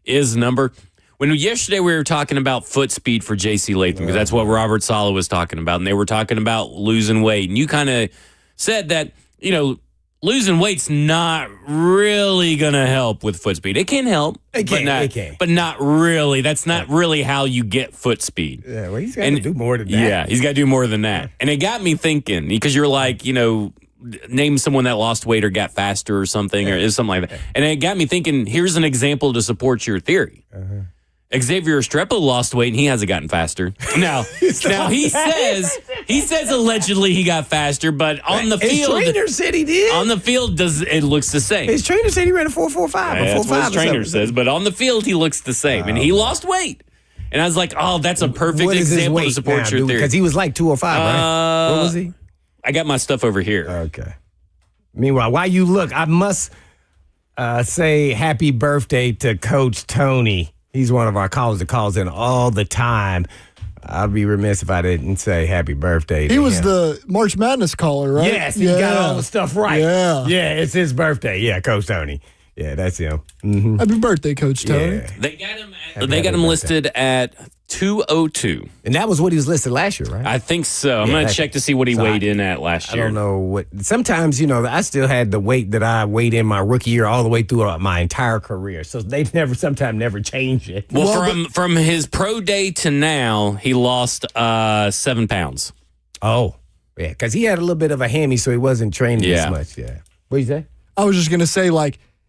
is the number. When yesterday we were talking about foot speed for J.C. Latham, because that's what Robert Saleh was talking about, and they were talking about losing weight. And you kind of said that, losing weight's not really going to help with foot speed. It can help. It can. But not really. That's not really how you get foot speed. Yeah, well, he's got to do more than that. Yeah, he's got to do more than that. And it got me thinking, because you're like, name someone that lost weight or got faster or something, or something like that. And it got me thinking, here's an example to support your theory. Xavier Estrepo lost weight and he hasn't gotten faster. Now he says allegedly he got faster, but on the field, his trainer said he did. On the field, it looks the same. His trainer said he ran a 4.45. That's what his trainer says, but on the field he looks the same, and he lost weight. And I was like, oh, that's a perfect example to support your theory. Because he was like 205, right? What was he? I got my stuff over here. Okay. Meanwhile, while you look, I must say happy birthday to Coach Tony. He's one of our callers that calls in all the time. I'd be remiss if I didn't say happy birthday to He was him. the March Madness caller, right? Yes, he got all the stuff right. Yeah. Yeah, it's his birthday. Yeah, Coach Tony. Yeah, that's him. Mm-hmm. Happy birthday, Coach Tony. Yeah. They got him listed at 202. And that was what he was listed last year, right? I think so. I'm going to check to see what he weighed in at last year. I don't know what. Sometimes, I still had the weight that I weighed in my rookie year all the way through my entire career. So they've sometimes never changed it. Well, from his pro day to now, he lost 7 pounds. Oh, yeah, because he had a little bit of a hammy, so he wasn't training as much. Yeah. What'd you say? I was just going to say,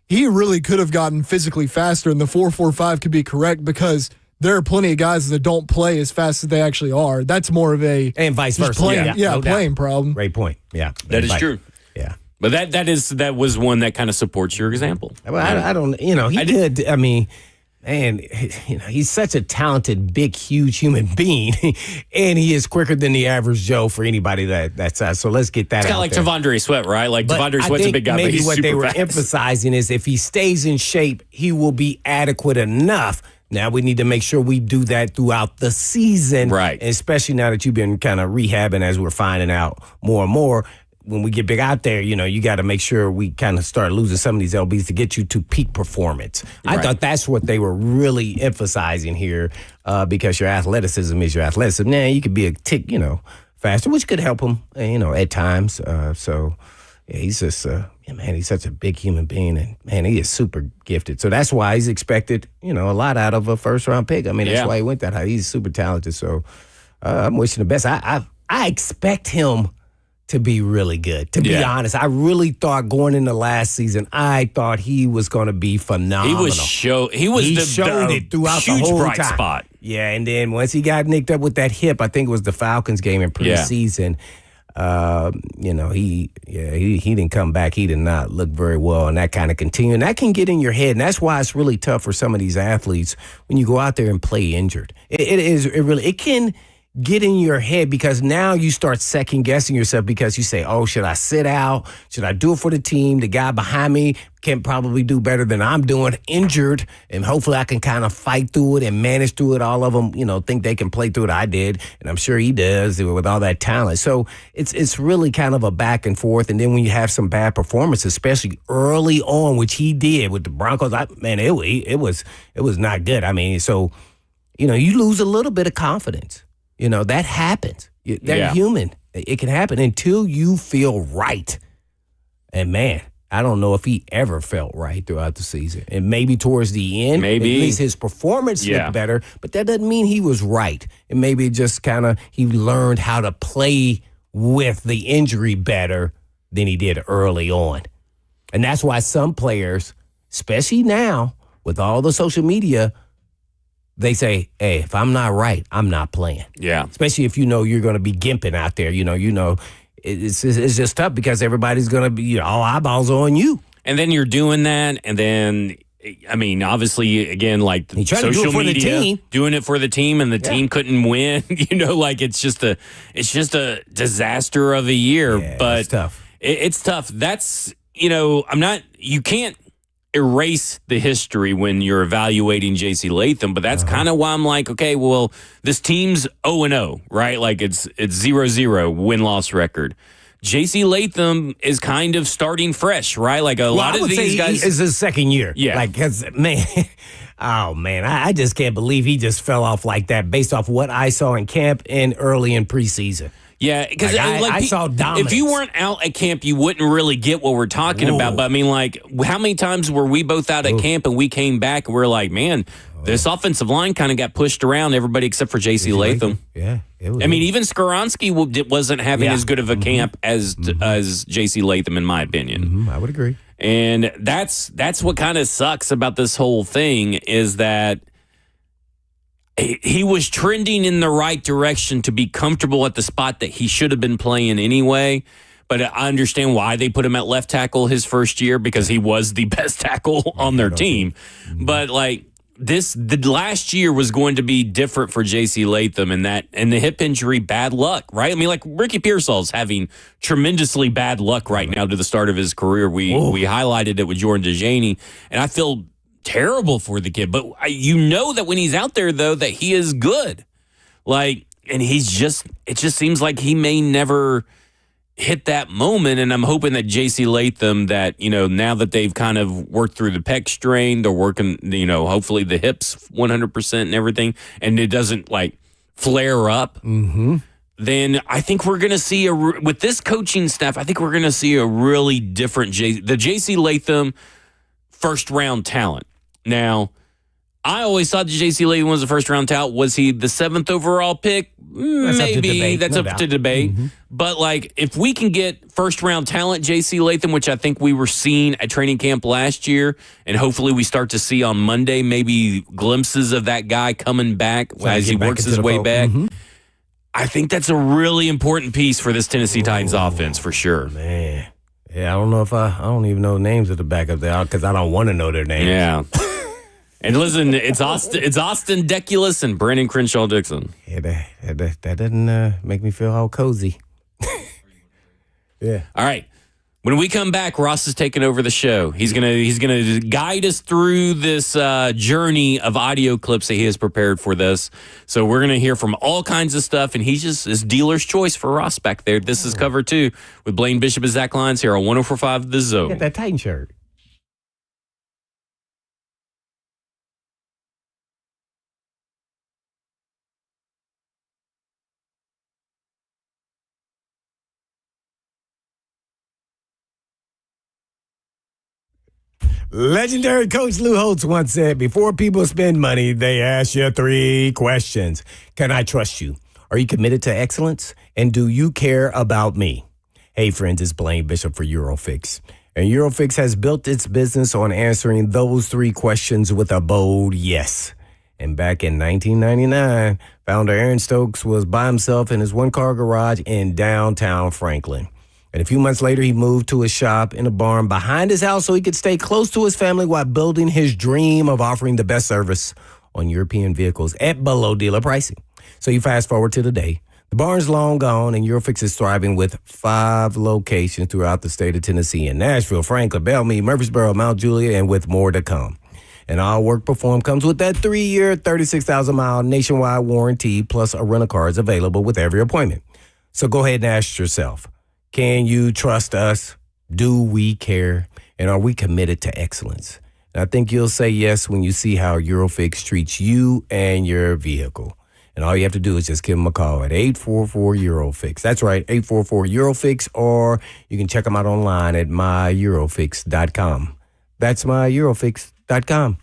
he really could have gotten physically faster, and the 4.45 could be correct because there are plenty of guys that don't play as fast as they actually are. That's more of a and vice versa. Playing problem. Great point. Yeah, that is true. Yeah, but that was one that kind of supports your example. Well, I don't. He did. I mean, man, he's such a talented, big, huge human being, and he is quicker than the average Joe for anybody that size. So let's get that. It's kind of like T'Vondre Sweat, right? Like T'Vondre Sweat's a big guy, maybe but he's what super they were fast. emphasizing is if he stays in shape, he will be adequate enough. Now we need to make sure we do that throughout the season. Right. And especially now that you've been kind of rehabbing, as we're finding out more and more. When we get big out there, you got to make sure we kind of start losing some of these LBs to get you to peak performance. I thought that's what they were really emphasizing here because your athleticism is your athleticism. Now, you could be a tick, faster, which could help him, at times. So, yeah, he's just, he's such a big human being, and, man, he is super gifted. So that's why he's expected, a lot out of a first-round pick. I mean, that's why he went that high. He's super talented. So I'm wishing the best. I expect him to be really good. To be honest, I really thought going into last season, I thought he was going to be phenomenal. He showed it throughout huge the whole bright time. spot. Yeah, and then once he got nicked up with that hip, I think it was the Falcons game in preseason. He didn't come back. He did not look very well, and that kind of continued. And that can get in your head, and that's why it's really tough for some of these athletes when you go out there and play injured. It can get in your head because now you start second guessing yourself because you say, oh, should I sit out? Should I do it for the team? The guy behind me can probably do better than I'm doing, injured, and hopefully I can kind of fight through it and manage through it. All of them, think they can play through it. I did, and I'm sure he does with all that talent. So it's really kind of a back and forth. And then when you have some bad performances, especially early on, which he did with the Broncos, it was not good. I mean, so, you lose a little bit of confidence. That happens. They're human. It can happen until you feel right. And, man, I don't know if he ever felt right throughout the season. And maybe towards the end, maybe at least his performance looked better. But that doesn't mean he was right. And maybe just kind of he learned how to play with the injury better than he did early on. And that's why some players, especially now with all the social media, they say, hey, if I'm not right, I'm not playing. Yeah. Especially if you're going to be gimping out there. It's just tough because everybody's going to be all eyeballs on you. And then you're doing that, and then, I mean, obviously, again, like social media, doing it for the team, and the team couldn't win. It's just a disaster of a year. Yeah, but it's tough. It's tough. That's, you can't erase the history when you're evaluating JC Latham, but that's kind of why I'm like, okay, well, this team's 0-0, right? Like it's 0-0 win-loss record. JC Latham is kind of starting fresh, right? Like a lot of these guys. It's his second year. Yeah. Like, 'cause, man, oh, man, I just can't believe he just fell off like that based off what I saw in camp and early in preseason. Yeah, because I saw dominance. If you weren't out at camp, you wouldn't really get what we're talking about. But I mean, like, how many times were we both out at camp and we came back and we're like, man, this offensive line kind of got pushed around, everybody except for JC Latham. Yeah. I mean, even Skoronski wasn't having as good of a camp as JC Latham, in my opinion. I would agree. And that's what kind of sucks about this whole thing is that he was trending in the right direction to be comfortable at the spot that he should have been playing anyway. But I understand why they put him at left tackle his first year because he was the best tackle on their team. But like the last year was going to be different for JC Latham and the hip injury, bad luck, right? I mean, like Ricky Pearsall's having tremendously bad luck right now to the start of his career. We highlighted it with Jordan DeJaney, and I feel terrible for the kid, but you know that when he's out there though that he is good, like, and it just seems like he may never hit that moment. And I'm hoping that JC Latham, that now that they've kind of worked through the pec strain, they're working hopefully the hips 100% and everything, and it doesn't like flare up. Then I think we're going to see with this coaching staff, I think we're going to see a really different the JC Latham first round talent. Now, I always thought that JC Latham was the first round talent. Was he the 7th overall pick? Maybe. That's up to debate. But like, if we can get first round talent JC Latham, which I think we were seeing at training camp last year, and hopefully we start to see on Monday, maybe glimpses of that guy coming back as he works his way back. I think that's a really important piece for this Tennessee Titans offense for sure. Man. Yeah, I don't know if I don't even know the names of the backup there because I don't want to know their names. Yeah. And listen, it's Austin Deculus and Brandon Crenshaw Dixon. Yeah, that doesn't make me feel all cozy. Yeah. All right. When we come back, Ross is taking over the show. He's gonna guide us through this journey of audio clips that he has prepared for this. So we're gonna hear from all kinds of stuff, and he's just his dealer's choice for Ross back there. This is Cover 2 with Blaine Bishop and Zach Lyons here on 104.5 The Zone. Get that Titan shirt. Legendary coach Lou Holtz once said, before people spend money, they ask you 3 questions. Can I trust you? Are you committed to excellence? And do you care about me? Hey, friends, it's Blaine Bishop for Eurofix. And Eurofix has built its business on answering those 3 questions with a bold yes. And back in 1999, founder Aaron Stokes was by himself in his one-car garage in downtown Franklin. And a few months later, he moved to a shop in a barn behind his house so he could stay close to his family while building his dream of offering the best service on European vehicles at below dealer pricing. So you fast forward to today. The barn's long gone, and Eurofix is thriving with 5 locations throughout the state of Tennessee in Nashville, Franklin, Belmead, Murfreesboro, Mount Juliet, and with more to come. And all work performed comes with that 3-year, 36,000-mile nationwide warranty, plus a rental car is available with every appointment. So go ahead and ask yourself, can you trust us? Do we care? And are we committed to excellence? And I think you'll say yes when you see how Eurofix treats you and your vehicle. And all you have to do is just give them a call at 844-EUROFIX. That's right, 844-EUROFIX, or you can check them out online at myEurofix.com. That's myEurofix.com.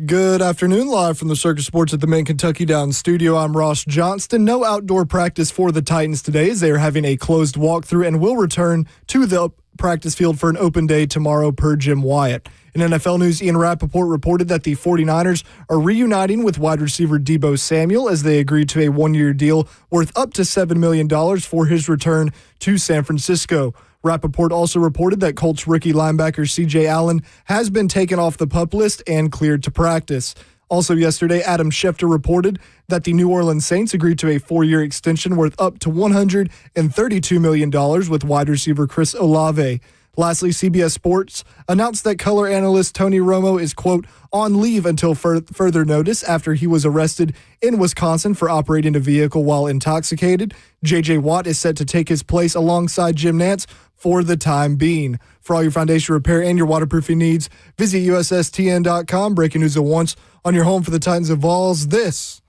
Good afternoon, live from the Circus Sports at the Mint Kentucky Downs studio. I'm Ross Johnston. No outdoor practice for the Titans today as they are having a closed walkthrough and will return to the practice field for an open day tomorrow per Jim Wyatt. In NFL news, Ian Rappaport reported that the 49ers are reuniting with wide receiver Deebo Samuel as they agreed to a one-year deal worth up to $7 million for his return to San Francisco. Rappaport also reported that Colts rookie linebacker C.J. Allen has been taken off the PUP list and cleared to practice. Also yesterday, Adam Schefter reported that the New Orleans Saints agreed to a 4-year extension worth up to $132 million with wide receiver Chris Olave. Lastly, CBS Sports announced that color analyst Tony Romo is, quote, on leave until further notice after he was arrested in Wisconsin for operating a vehicle while intoxicated. J.J. Watt is set to take his place alongside Jim Nantz for the time being. For all your foundation repair and your waterproofing needs, visit USSTN.com. Breaking news at once on your home for the Titans of Vols. This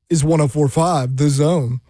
is 104.5 The Zone.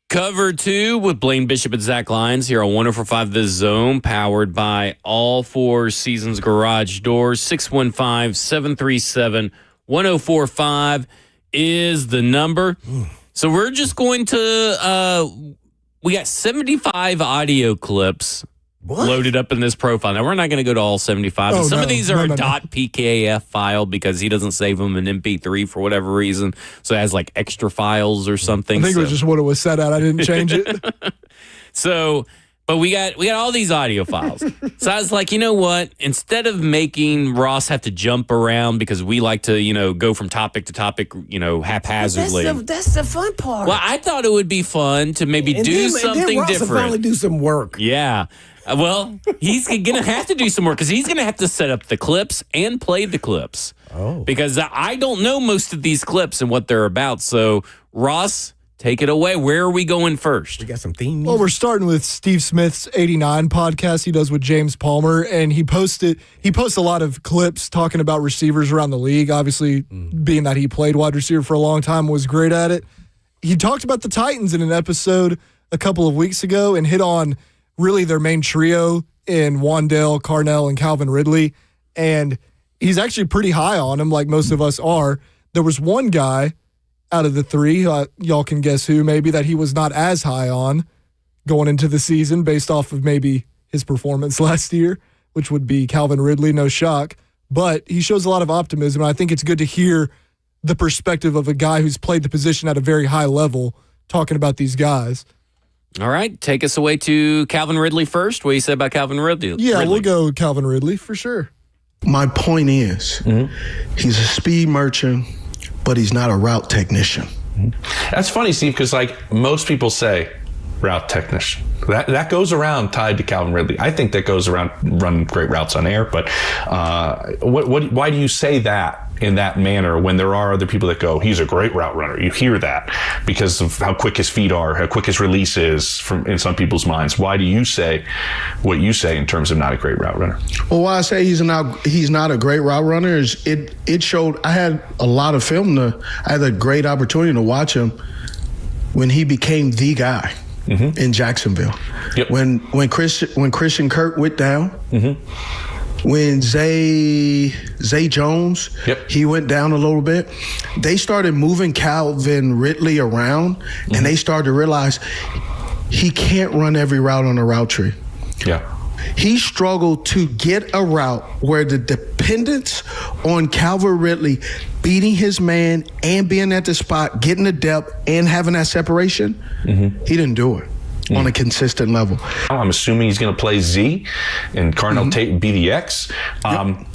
Cover 2 with Blaine Bishop and Zach Lyons here on 104.5 The Zone, powered by All Four Seasons Garage Doors. 615-737-1045 is the number. So we're just going to, we got 75 audio clips loaded up in this profile. Now, we're not going to go to all 75. And some of these are a .pkf file because he doesn't save them in MP3 for whatever reason. So it has like extra files or something. I think it was just what it was set at. I didn't change it. But we got all these audio files. So I was like, you know what? Instead of making Ross have to jump around because we like to, go from topic to topic, haphazardly. That's the fun part. Well, I thought it would be fun to maybe do something Ross different. will finally do some work. Yeah. Well, he's going to have to do some work because he's going to have to set up the clips and play the clips. Oh. Because I don't know most of these clips and what they're about. So, Ross, take it away. Where are we going first? We got some theme music. Well, we're starting with Steve Smith's 89 podcast he does with James Palmer, and he posts a lot of clips talking about receivers around the league. Obviously, being that he played wide receiver for a long time, was great at it. He talked about the Titans in an episode a couple of weeks ago and hit on really their main trio in Wan'Dale, Carnell, and Calvin Ridley. And he's actually pretty high on him, like most of us are. There was one guy out of the three, y'all can guess who, maybe, that he was not as high on going into the season based off of maybe his performance last year, which would be Calvin Ridley, no shock. But he shows a lot of optimism, and I think it's good to hear the perspective of a guy who's played the position at a very high level talking about these guys. All right, take us away to Calvin Ridley first. What do you say about Calvin Ridley? Yeah, we'll go Calvin Ridley for sure. My point is, he's a speed merchant, but he's not a route technician. That's funny, Steve, because most people say route technician. That goes around tied to Calvin Ridley. I think that goes around running great routes on air. But why do you say that in that manner when there are other people that go, he's a great route runner? You hear that because of how quick his feet are, how quick his release is in some people's minds. Why do you say what you say in terms of not a great route runner? Well, why I say he's not a great route runner is it showed. I had a lot of film. I had a great opportunity to watch him when he became the guy. In Jacksonville. Yep. When Christian Kirk went down, when Zay Jones, he went down a little bit, they started moving Calvin Ridley around, and they started to realize he can't run every route on a route tree. Yeah. He struggled to get a route where the dependence on Calvin Ridley beating his man and being at the spot, getting the depth and having that separation, he didn't do it on a consistent level. I'm assuming he's going to play Z and Carnell Tate be the X.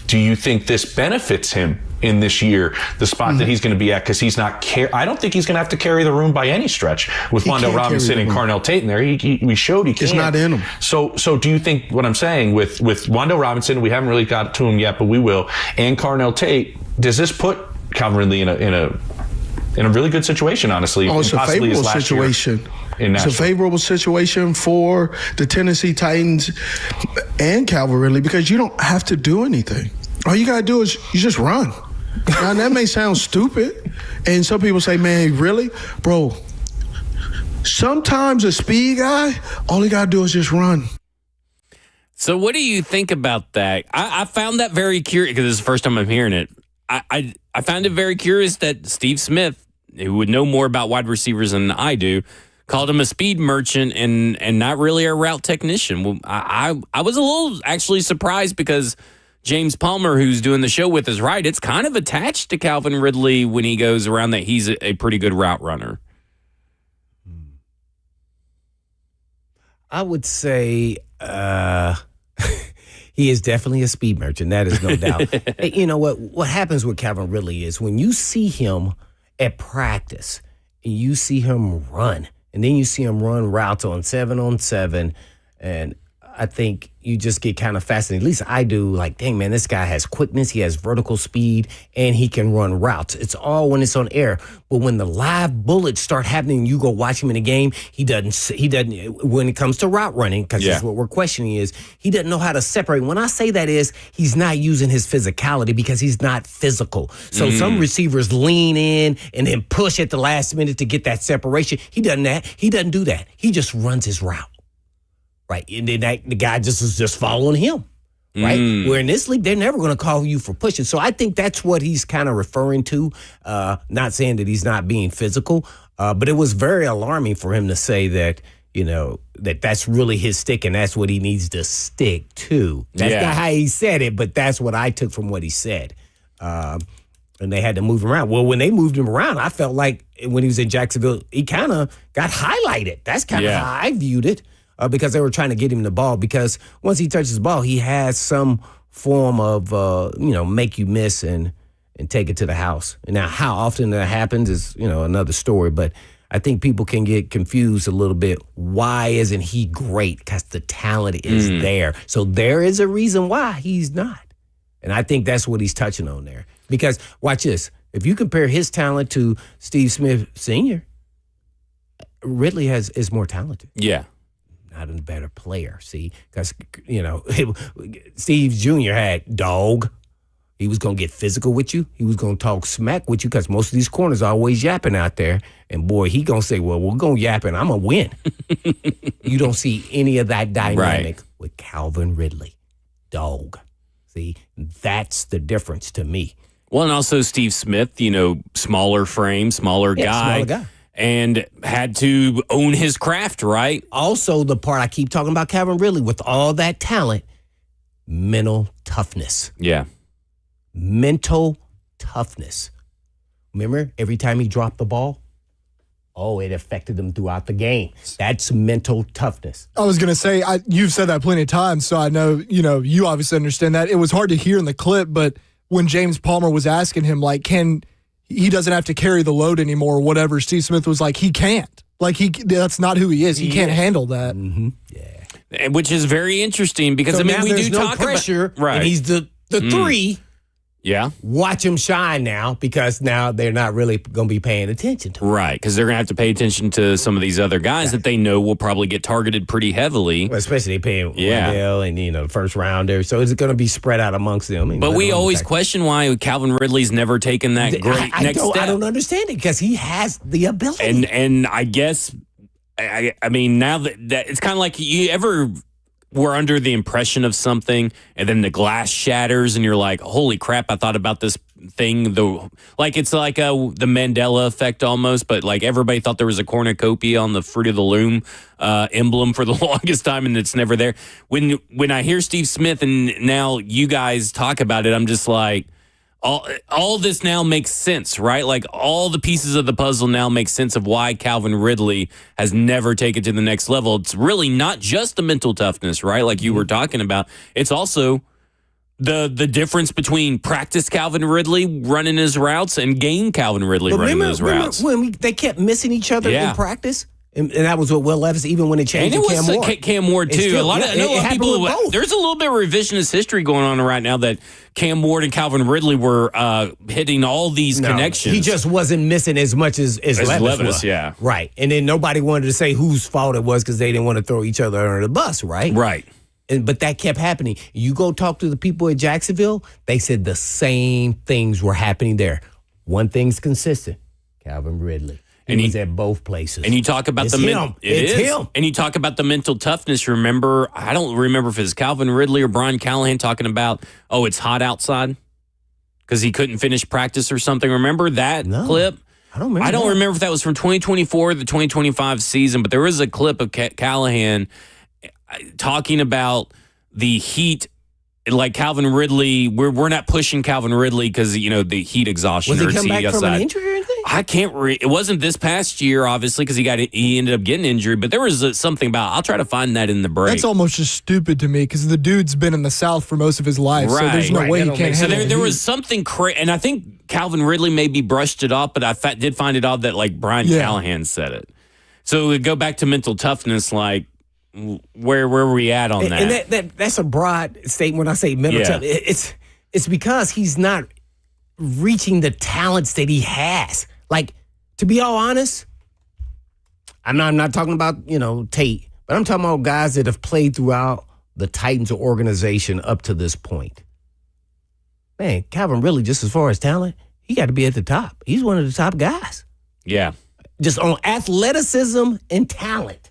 Do you think this benefits him in this year, the spot that he's going to be at? Because he's not I don't think he's going to have to carry the room by any stretch with Wan'Dale Robinson and Carnell Tate in there. We showed he can't. It's not in him. So do you think what I'm saying with Wan'Dale Robinson, we haven't really got to him yet, but we will, and Carnell Tate, does this put Calvin Ridley in a in a really good situation, honestly. Oh, it's a possibly his favorable last year situation. in It's a Nashville. favorable situation for the Tennessee Titans and Calvin Ridley because you don't have to do anything. All you got to do is you just run. Now, that may sound stupid, and some people say, man, really? Bro, sometimes a speed guy, all he got to do is just run. So what do you think about that? I found that very curious because this is the first time I'm hearing it. I found it very curious that Steve Smith, who would know more about wide receivers than I do, called him a speed merchant and not really a route technician. Well, I was a little actually surprised because James Palmer, who's doing the show with us, right, it's kind of attached to Calvin Ridley when he goes around that he's a pretty good route runner. I would say he is definitely a speed merchant. That is no doubt. Hey, you know what happens with Calvin Ridley is when you see him at practice and you see him run, and then you see him run routes on 7-on-7, and I think you just get kind of fascinated. At least I do. Like, dang, man, this guy has quickness. He has vertical speed, and he can run routes. It's all when it's on air. But when the live bullets start happening, you go watch him in a game. He doesn't. When it comes to route running, because that's what we're questioning is he doesn't know how to separate. When I say that is he's not using his physicality because he's not physical. So some receivers lean in and then push at the last minute to get that separation. He doesn't do that. He just runs his route. Right, and then the guy is just following him, right? Where in this league, they're never going to call you for pushing. So I think that's what he's kind of referring to. Not saying that he's not being physical, but it was very alarming for him to say that, you know, that's really his stick and that's what he needs to stick to. That's not how he said it, but that's what I took from what he said. And they had to move him around. Well, when they moved him around, I felt like when he was in Jacksonville, he kind of got highlighted. That's kind of how I viewed it. Because they were trying to get him the ball. Because once he touches the ball, he has some form of, make you miss and take it to the house. And now how often that happens is, another story. But I think people can get confused a little bit. Why isn't he great? Because the talent is there. So there is a reason why he's not. And I think that's what he's touching on there. Because watch this. If you compare his talent to Steve Smith Sr., Ridley is more talented. Yeah. Not a better player, see? Because, Steve Jr. had dog. He was going to get physical with you. He was going to talk smack with you because most of these corners are always yapping out there. And, boy, he going to say, well, we're going to yap and I'm going to win. You don't see any of that dynamic with Calvin Ridley. Dog. See, that's the difference to me. Well, and also Steve Smith, smaller frame, smaller guy. And had to own his craft, right? Also, the part I keep talking about Calvin Ridley, with all that talent, mental toughness. Yeah. Mental toughness. Remember, every time he dropped the ball, it affected him throughout the game. That's mental toughness. I was going to say, you've said that plenty of times, so I know, you obviously understand that. It was hard to hear in the clip, but when James Palmer was asking him, like, he doesn't have to carry the load anymore or whatever, Steve Smith was like, he can't. Like, that's not who he is. He can't handle that. Mm-hmm. Yeah. Which is very interesting because, so now we there's do no talk pressure, about... Right. And he's the three. Yeah. Watch him shine now because now they're not really going to be paying attention to him. Right, because they're going to have to pay attention to some of these other guys that they know will probably get targeted pretty heavily. Well, especially they pay Wendell and, the first rounder. So it's going to be spread out amongst them. But we always question why Calvin Ridley's never taken that great next step. I don't understand it because he has the ability. And I guess, I mean, now that it's kind of like you ever were under the impression of something and then the glass shatters and you're like, holy crap, I thought about this thing. It's like the Mandela effect almost, but like everybody thought there was a cornucopia on the Fruit of the Loom emblem for the longest time and it's never there. When I hear Steve Smith and now you guys talk about it, I'm just like, all this now makes sense, right? Like all the pieces of the puzzle now make sense of why Calvin Ridley has never taken it to the next level. It's really not just the mental toughness, right? Like you were talking about. It's also the difference between practice Calvin Ridley running his routes and game Calvin Ridley running his routes. Remember when they kept missing each other in practice? And that was what Will Levis, even when it changed And it to was Cam Ward. Cam Ward, too. Still, a lot of people. There's a little bit of revisionist history going on right now that Cam Ward and Calvin Ridley were hitting all these connections. He just wasn't missing as much as Levis was. Yeah. Right. And then nobody wanted to say whose fault it was because they didn't want to throw each other under the bus, right? Right. But that kept happening. You go talk to the people at Jacksonville, they said the same things were happening there. One thing's consistent, Calvin Ridley. He was at both places. And you talk about it's him. It's him. And you talk about the mental toughness. Remember, I don't remember if it's Calvin Ridley or Brian Callahan talking about, it's hot outside because he couldn't finish practice or something. Remember that clip? I don't remember. I don't remember if that was from 2024 or the 2025 season, but there was a clip of Callahan talking about the heat. Like Calvin Ridley, we're not pushing Calvin Ridley because, the heat exhaustion. Was he come back from an injury or anything? I can't it wasn't this past year, obviously, because he ended up getting injured. But there was something about, I'll try to find that in the break. That's almost just stupid to me because the dude's been in the South for most of his life. Right. So there's no way he can't So handle it. there was something crazy. And I think Calvin Ridley maybe brushed it off, but I did find it odd that Brian Callahan said it. So we go back to mental toughness, where were we at on that? And that's a broad statement when I say mental toughness. It's because he's not reaching the talents that he has. To be all honest, I'm not talking about, Tate, but I'm talking about guys that have played throughout the Titans organization up to this point. Man, Calvin Ridley, just as far as talent, he got to be at the top. He's one of the top guys. Yeah. Just on athleticism and talent.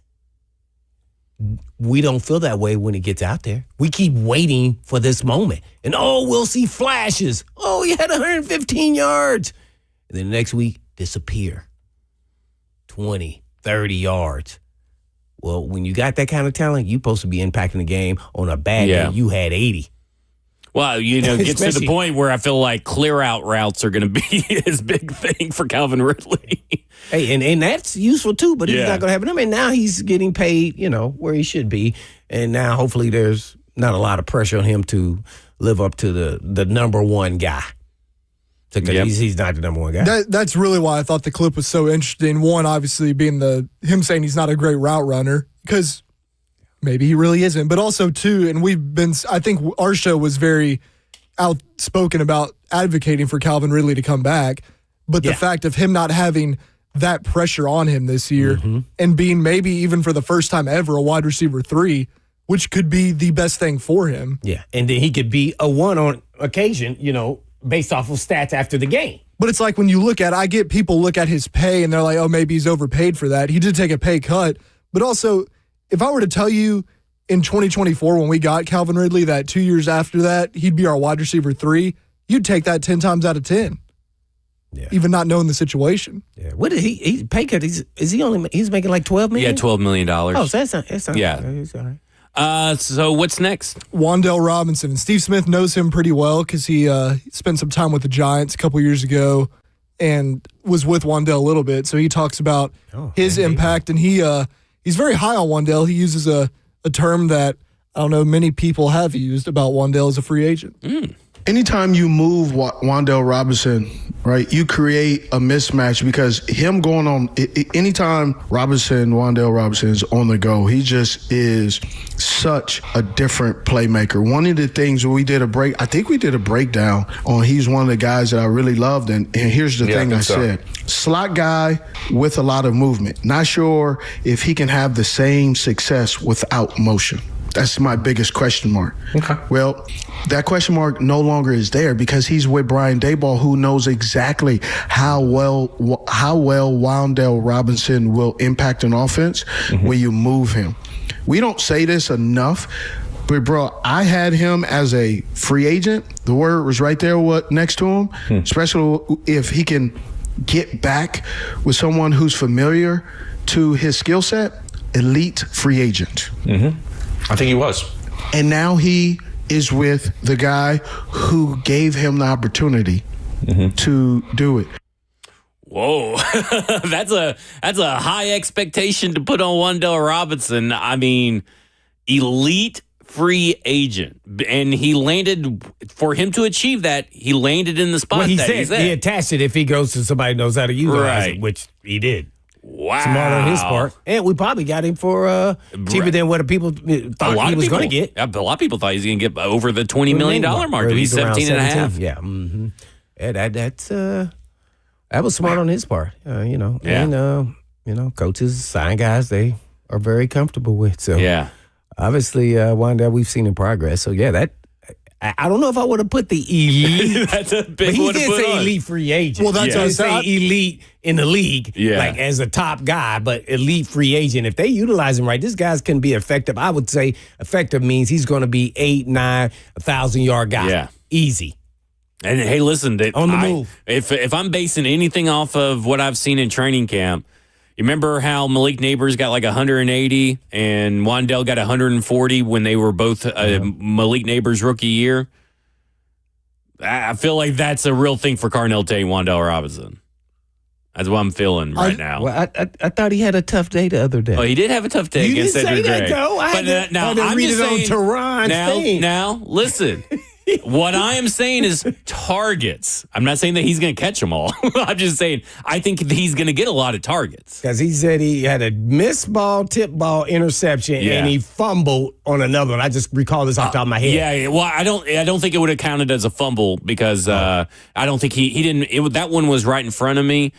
We don't feel that way when it gets out there. We keep waiting for this moment. And, we'll see flashes. He had 115 yards. And then the next week, disappear. 20, 30 yards. Well, when you got that kind of talent, you're supposed to be impacting the game. On a bad day, you had 80. Well, it gets to the point where I feel like clear out routes are going to be his big thing for Calvin Ridley. Hey, and that's useful too, but he's not going to happen. I mean, now he's getting paid, where he should be. And now hopefully there's not a lot of pressure on him to live up to the number one guy. He's not the number one guy. That's really why I thought the clip was so interesting. One, obviously, being him saying he's not a great route runner, because maybe he really isn't. But also, too, and I think our show was very outspoken about advocating for Calvin Ridley to come back. But the fact of him not having that pressure on him this year and being maybe even for the first time ever a wide receiver 3, which could be the best thing for him. Yeah, and then he could be a 1 on occasion, based off of stats after the game. But it's like when you I get people look at his pay and they're like, maybe he's overpaid for that. He did take a pay cut. But also, if I were to tell you in 2024 when we got Calvin Ridley that 2 years after that, he'd be our wide receiver 3, you'd take that 10 times out of 10. Yeah. Even not knowing the situation. Yeah. What did he pay cut? He's making like $12 million? Yeah, $12 million. Oh, so that's not yeah. It's all right. So what's next? Wan'Dale Robinson. And Steve Smith knows him pretty well because he spent some time with the Giants a couple years ago and was with Wan'Dale a little bit. So he talks about his impact, and he's very high on Wan'Dale. He uses a term that I don't know many people have used about Wan'Dale as a free agent. Anytime you move Wan'Dale Robinson, right, you create a mismatch because him going on, anytime Wan'Dale Robinson is on the go, he just is such a different playmaker. One of the things I think we did a breakdown on he's one of the guys that I really loved. And here's the thing I said. Slot guy with a lot of movement. Not sure if he can have the same success without motion. That's my biggest question mark. Okay. Well, that question mark no longer is there because he's with Brian Daboll, who knows exactly how well Wan'Dale Robinson will impact an offense when you move him. We don't say this enough, but bro, I had him as a free agent. The word was right there next to him, especially if he can get back with someone who's familiar to his skill set, elite free agent. I think he was. And now he is with the guy who gave him the opportunity to do it. Whoa, that's a high expectation to put on Wan'Dale Robinson. I mean, elite free agent, and he landed for him to achieve that. He landed in the spot Well, he that said he's at. he attached it if he goes to somebody who knows how to utilize it, which he did. Wow. Smart on his part. And we probably got him for cheaper than what the people thought he was going to get. Yeah, but a lot of people thought he was going to get over the $20 million mark. He's 17 and a half. Yeah. Mm-hmm. Yeah, that was smart on his part. And coaches sign guys they are very comfortable with. So yeah. Obviously, Wandale we've seen in progress. So yeah, I don't know if I would have put the elite. That's a big but one to he did put say on. elite free agent. Well, that's he what I didn't say said. elite in the league, Yeah. like as a top guy, but elite free agent. If they utilize him right, this guy's can be effective. I would say effective means he's going to be 8, 9, 1,000-yard guy. Yeah. Easy. And hey, listen, On the move. If I'm basing anything off of what I've seen in training camp, you remember how Malik Neighbors got like 180 and Wandale got 140 when they were both Malik Neighbors rookie year? I feel like that's a real thing for Carnell Tate and Wandale Robinson. That's what I'm feeling right now. Well, I thought he had a tough day the other day. Oh, he did have a tough day You against didn't Cedric say that, Gray. though. I had to I'm read just it on saying, Teron's thing. Now, listen. What I am saying is targets. I'm not saying that he's going to catch them all. I'm just saying I think he's going to get a lot of targets. Because he said he had a missed ball, tip ball, interception, Yeah. and he fumbled on another one. I just recall this off the top of my head. Yeah, well, I don't think it would have counted as a fumble because I don't think he didn't. That one was right in front of me.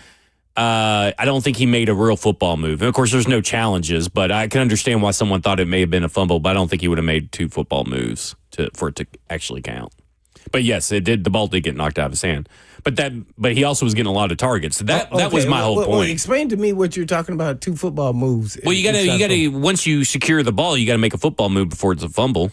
I don't think he made a real football move. And of course, there's no challenges, but I can understand why someone thought it may have been a fumble. But I don't think he would have made 2 football moves for it to actually count. But yes, it did. The ball did get knocked out of his hand. But he also was getting a lot of targets. So that was my whole point. Explain to me what you're talking about. 2 football moves. Well, you gotta once you secure the ball, you gotta make a football move before it's a fumble.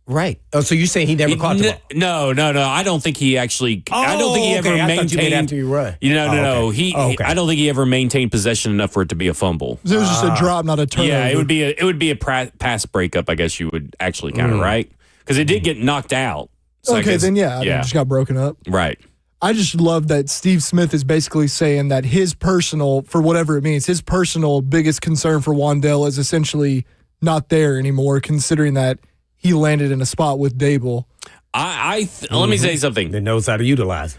Right. Oh, so you're saying he never caught the ball? No. I don't think he actually. I don't think he ever okay. I thought maintained. you meant after you run. No. Okay. I don't think he ever maintained possession enough for it to be a fumble. It was just a drop, not a turnover. Yeah, it would be a pass breakup. I guess you would actually count it, right? Because it did get knocked out. So I Okay, guess- then yeah, it just got broken up. right. I just love that Steve Smith is basically saying that his personal, for whatever it means, his personal biggest concern for Wandale is essentially not there anymore, considering that he landed in a spot with Dable. Let me say something. That knows how to utilize.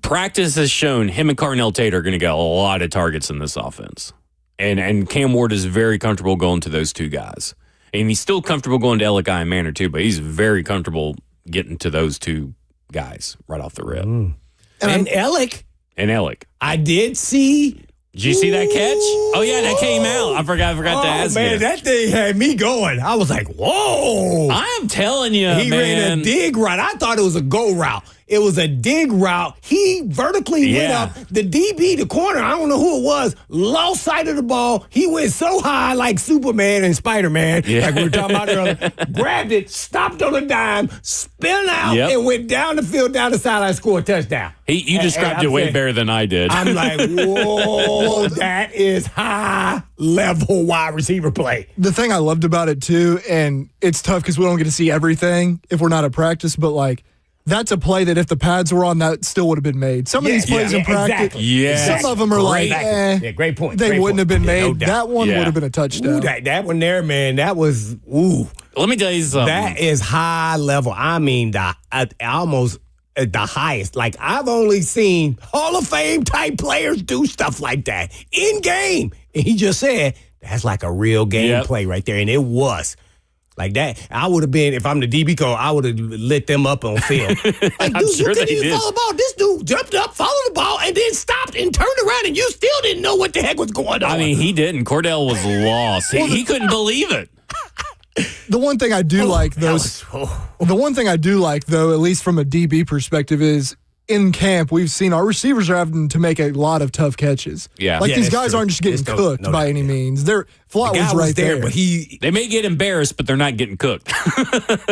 Practice has shown him and Carnell Tate are going to get a lot of targets in this offense. And Cam Ward is very comfortable going to those 2 guys. And he's still comfortable going to Elikai and Manor too, but he's very comfortable getting to those 2 guys right off the rip. And Ellick, And Elick. I did see. Did you see that catch? Oh, yeah, that came out. I forgot to ask man, you. that thing had me going. I was like, whoa. I'm telling you, He ran man. a dig route. I thought it was a go route. It was a dig route. He vertically went Yeah. up. The DB, the corner, I don't know who it was, lost sight of the ball. He went so high like Superman and Spider-Man, like we were talking about earlier, grabbed it, stopped on a dime, spun out, Yep. and went down the field, down the sideline, scored a touchdown. You described And it way I'm better than I did. I'm like, whoa, that is high-level wide receiver play. The thing I loved about it too, and it's tough because we don't get to see everything if we're not at practice, but like, that's a play that if the pads were on, that still would have been made. Some of these plays in practice, exactly. Yeah. some of them are like, Yeah, great point. they great wouldn't point. have been Yeah, no made. doubt. That one Yeah. would have been a touchdown. Ooh, that one there, man, that was, ooh. Let me tell you something. That is high level. I mean, almost at the highest. Like, I've only seen Hall of Fame type players do stuff like that in game. And he just said, that's like a real game Yep. play right there. And it was. Like that, I would have been, if I'm the DB coach, I would have lit them up on film. Like, dude, sure you couldn't they even did. follow the ball. This dude jumped up, followed the ball, and then stopped and turned around, and you still didn't know what the heck was going on. I mean, he didn't. Cordell was lost. He couldn't believe it. The one thing I do like, though, the one thing I do like, though, at least from a DB perspective, is in camp we've seen our receivers are having to make a lot of tough catches. Yeah. like Yeah, these that's guys true. aren't just getting There's cooked no by doubt, any yeah. means. They're Flott the guy was right there, but he, They may get embarrassed, but they're not getting cooked.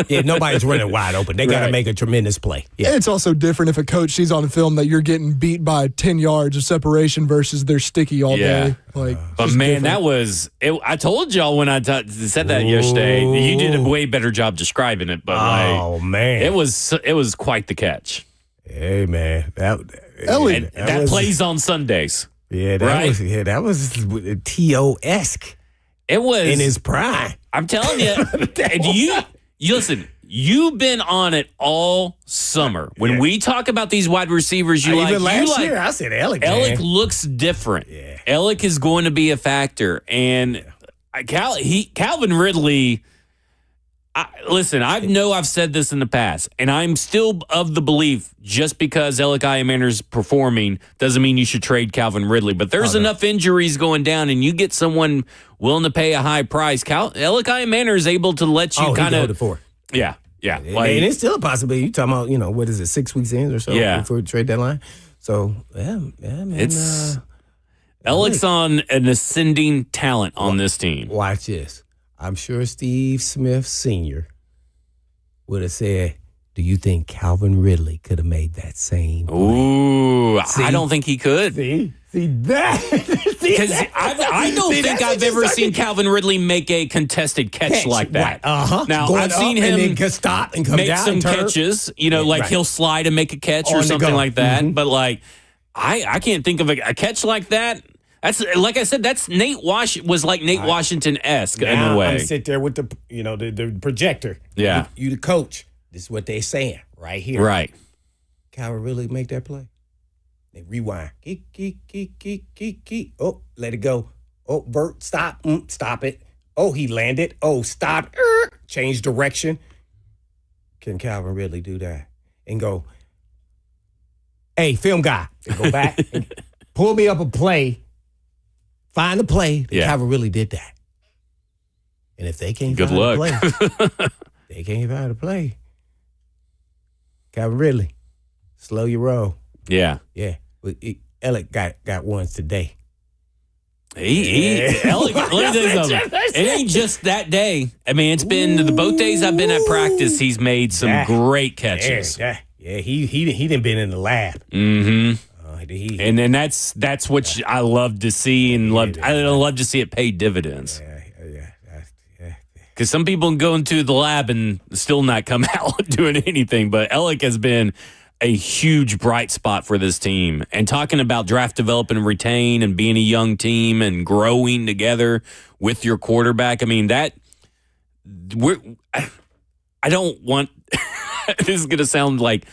yeah, nobody's running wide open. They got to Right. make a tremendous play. Yeah. And it's also different if a coach sees on film that you're getting beat by 10 yards of separation versus they're sticky all Yeah. day. Like, But just man, different. that was. I told y'all when I said that yesterday. You did a way better job describing it. But Oh, man. it was quite the catch. Hey, man. Elliott, And that was- plays on Sundays. Yeah, Right? that was T.O.-esque It was in his prime. I'm telling you. And you listen. You've been on it all summer. When we talk about these wide receivers, Even last year, I said Alec. Alec looks different. Yeah. Alec is going to be a factor. And Calvin Ridley, listen, I've said this in the past, and I'm still of the belief just because Alec Iamaner's performing doesn't mean you should trade Calvin Ridley. But there's enough injuries going down, and you get someone willing to pay a high price. Alec Iamaner is able to let you kind of. Yeah. Yeah. And it's still a possibility. You're talking about, what is it, 6 weeks in or so before the trade deadline? So, yeah, man. It's Alec's on an ascending talent on this team. Watch this. I'm sure Steve Smith Sr. would have said, do you think Calvin Ridley could have made that same play? Ooh, I don't think he could. See that? Because I don't think I've ever seen Calvin Ridley make a contested catch like that. Right. Now, Going I've seen up him and then stop and come make down some and turn. catches, he'll slide and make a catch or On the something go. like that. But, I can't think of a catch like that. That's like I said. That's Nate Washington-esque in a way. I'm sit there with the projector. Yeah. You the coach. This is what they're saying right here. Right. Calvin Ridley make that play. They rewind. Keek. Oh, let it go. Oh, Bert, stop. Stop it. Oh, he landed. Oh, stop. Change direction. Can Calvin Ridley do that? And go, hey, film guy. And go back and pull me up a play. Find the play that Calvin Ridley did that. And if they can't find the play, they can't find the play. Calvin Ridley, slow your roll. Yeah. Yeah. Alec got ones today. Alec, let me tell you something. It ain't just that day. I mean, it's been both days I've been at practice. He's made some great catches. Yeah. He done been in the lab. Mm-hmm. And then that's what I love to see, and I love to see it pay dividends. Yeah. Because some people can go into the lab and still not come out doing anything. But Alec has been a huge bright spot for this team. And talking about draft, develop, and retain and being a young team and growing together with your quarterback. I mean, I don't want – this is going to sound like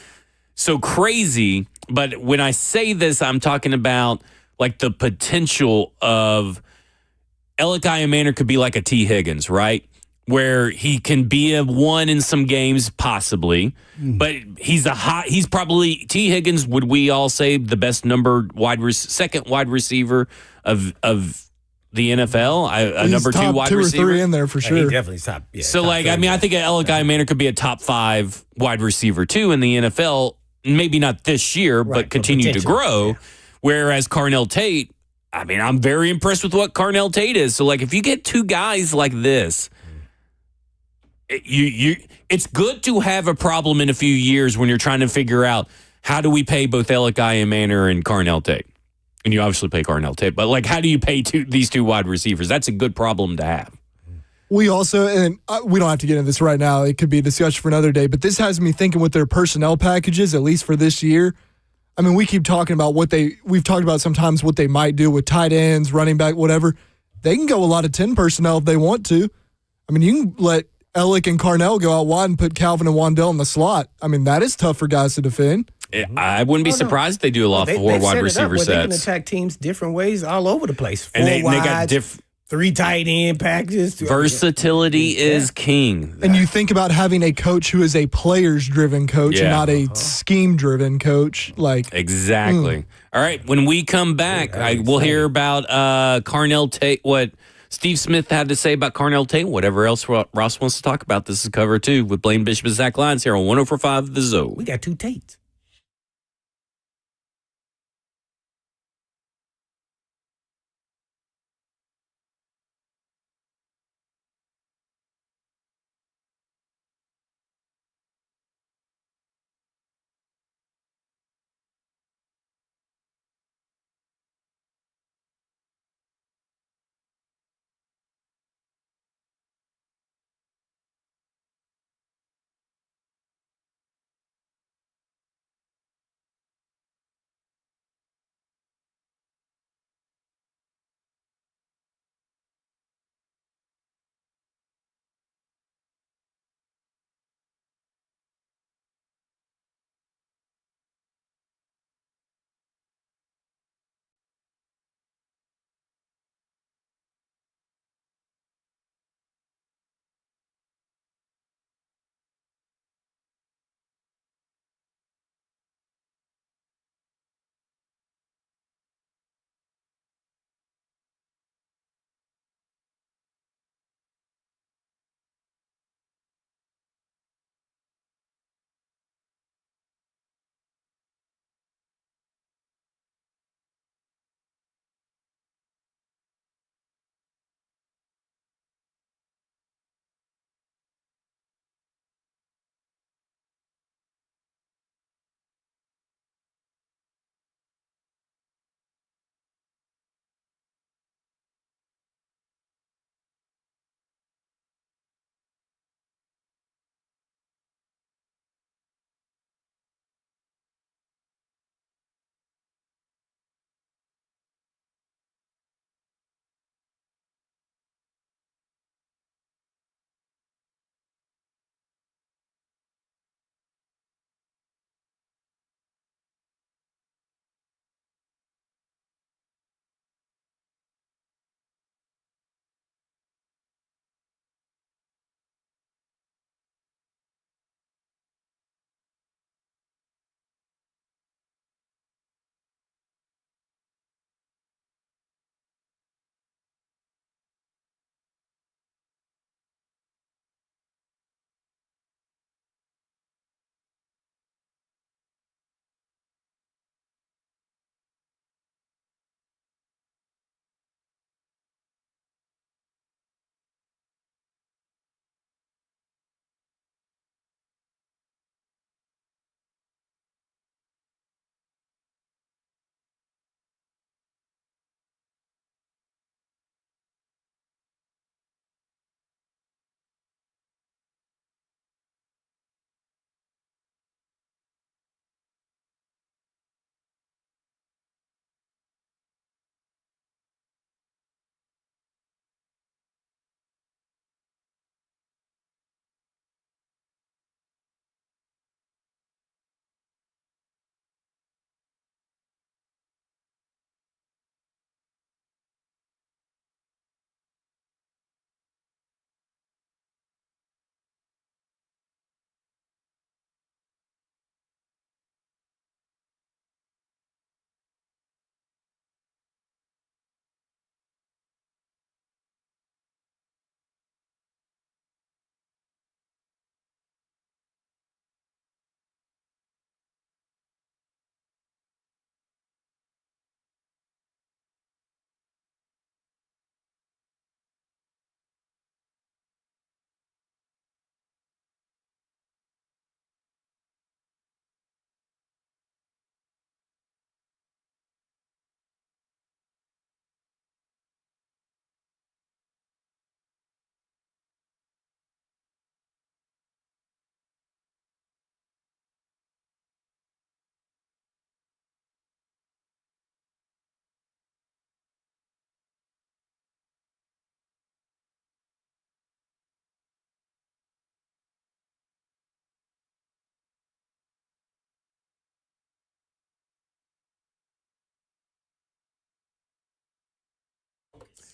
so crazy. But when I say this, I'm talking about like the potential of Alec Iamaner could be like a T. Higgins, right? Where he can be a one in some games, possibly, but he's probably T. Higgins. Would we all say the best second wide receiver of the NFL? A number two wide receiver, 2 or 3 in there for sure. He definitely top. Yeah, so, top I think Alec Iamaner could be a top 5 wide receiver too in the NFL. Maybe not this year, but continue to grow. Yeah. Whereas Carnell Tate, I mean, I'm very impressed with what Carnell Tate is. So, if you get 2 guys like this. It's good to have a problem in a few years when you're trying to figure out how do we pay both Alec Iamaner and Carnell Tate. And you obviously pay Carnell Tate, but how do you pay these 2 wide receivers? That's a good problem to have. We also, and we don't have to get into this right now. It could be a discussion for another day, but this has me thinking with their personnel packages, at least for this year. I mean, we keep talking about we've talked about sometimes what they might do with tight ends, running back, whatever. They can go a lot of 10 personnel if they want to. I mean, you can let Alec and Carnell go out wide and put Calvin and Wandell in the slot. I mean, that is tough for guys to defend. I wouldn't be surprised if they do a lot of 4 wide receiver sets. They can attack teams different ways all over the place. 4 and they got 3 tight end packages. Versatility is king. And you think about having a coach who is a players-driven coach and not a scheme-driven coach. Exactly. All right, when we come back, we'll hear about Carnell Tate, what Steve Smith had to say about Carnell Tate, whatever else Ross wants to talk about. This is Cover 2 with Blaine Bishop and Zach Lyons here on 104.5 The Zone. We got 2 Tates.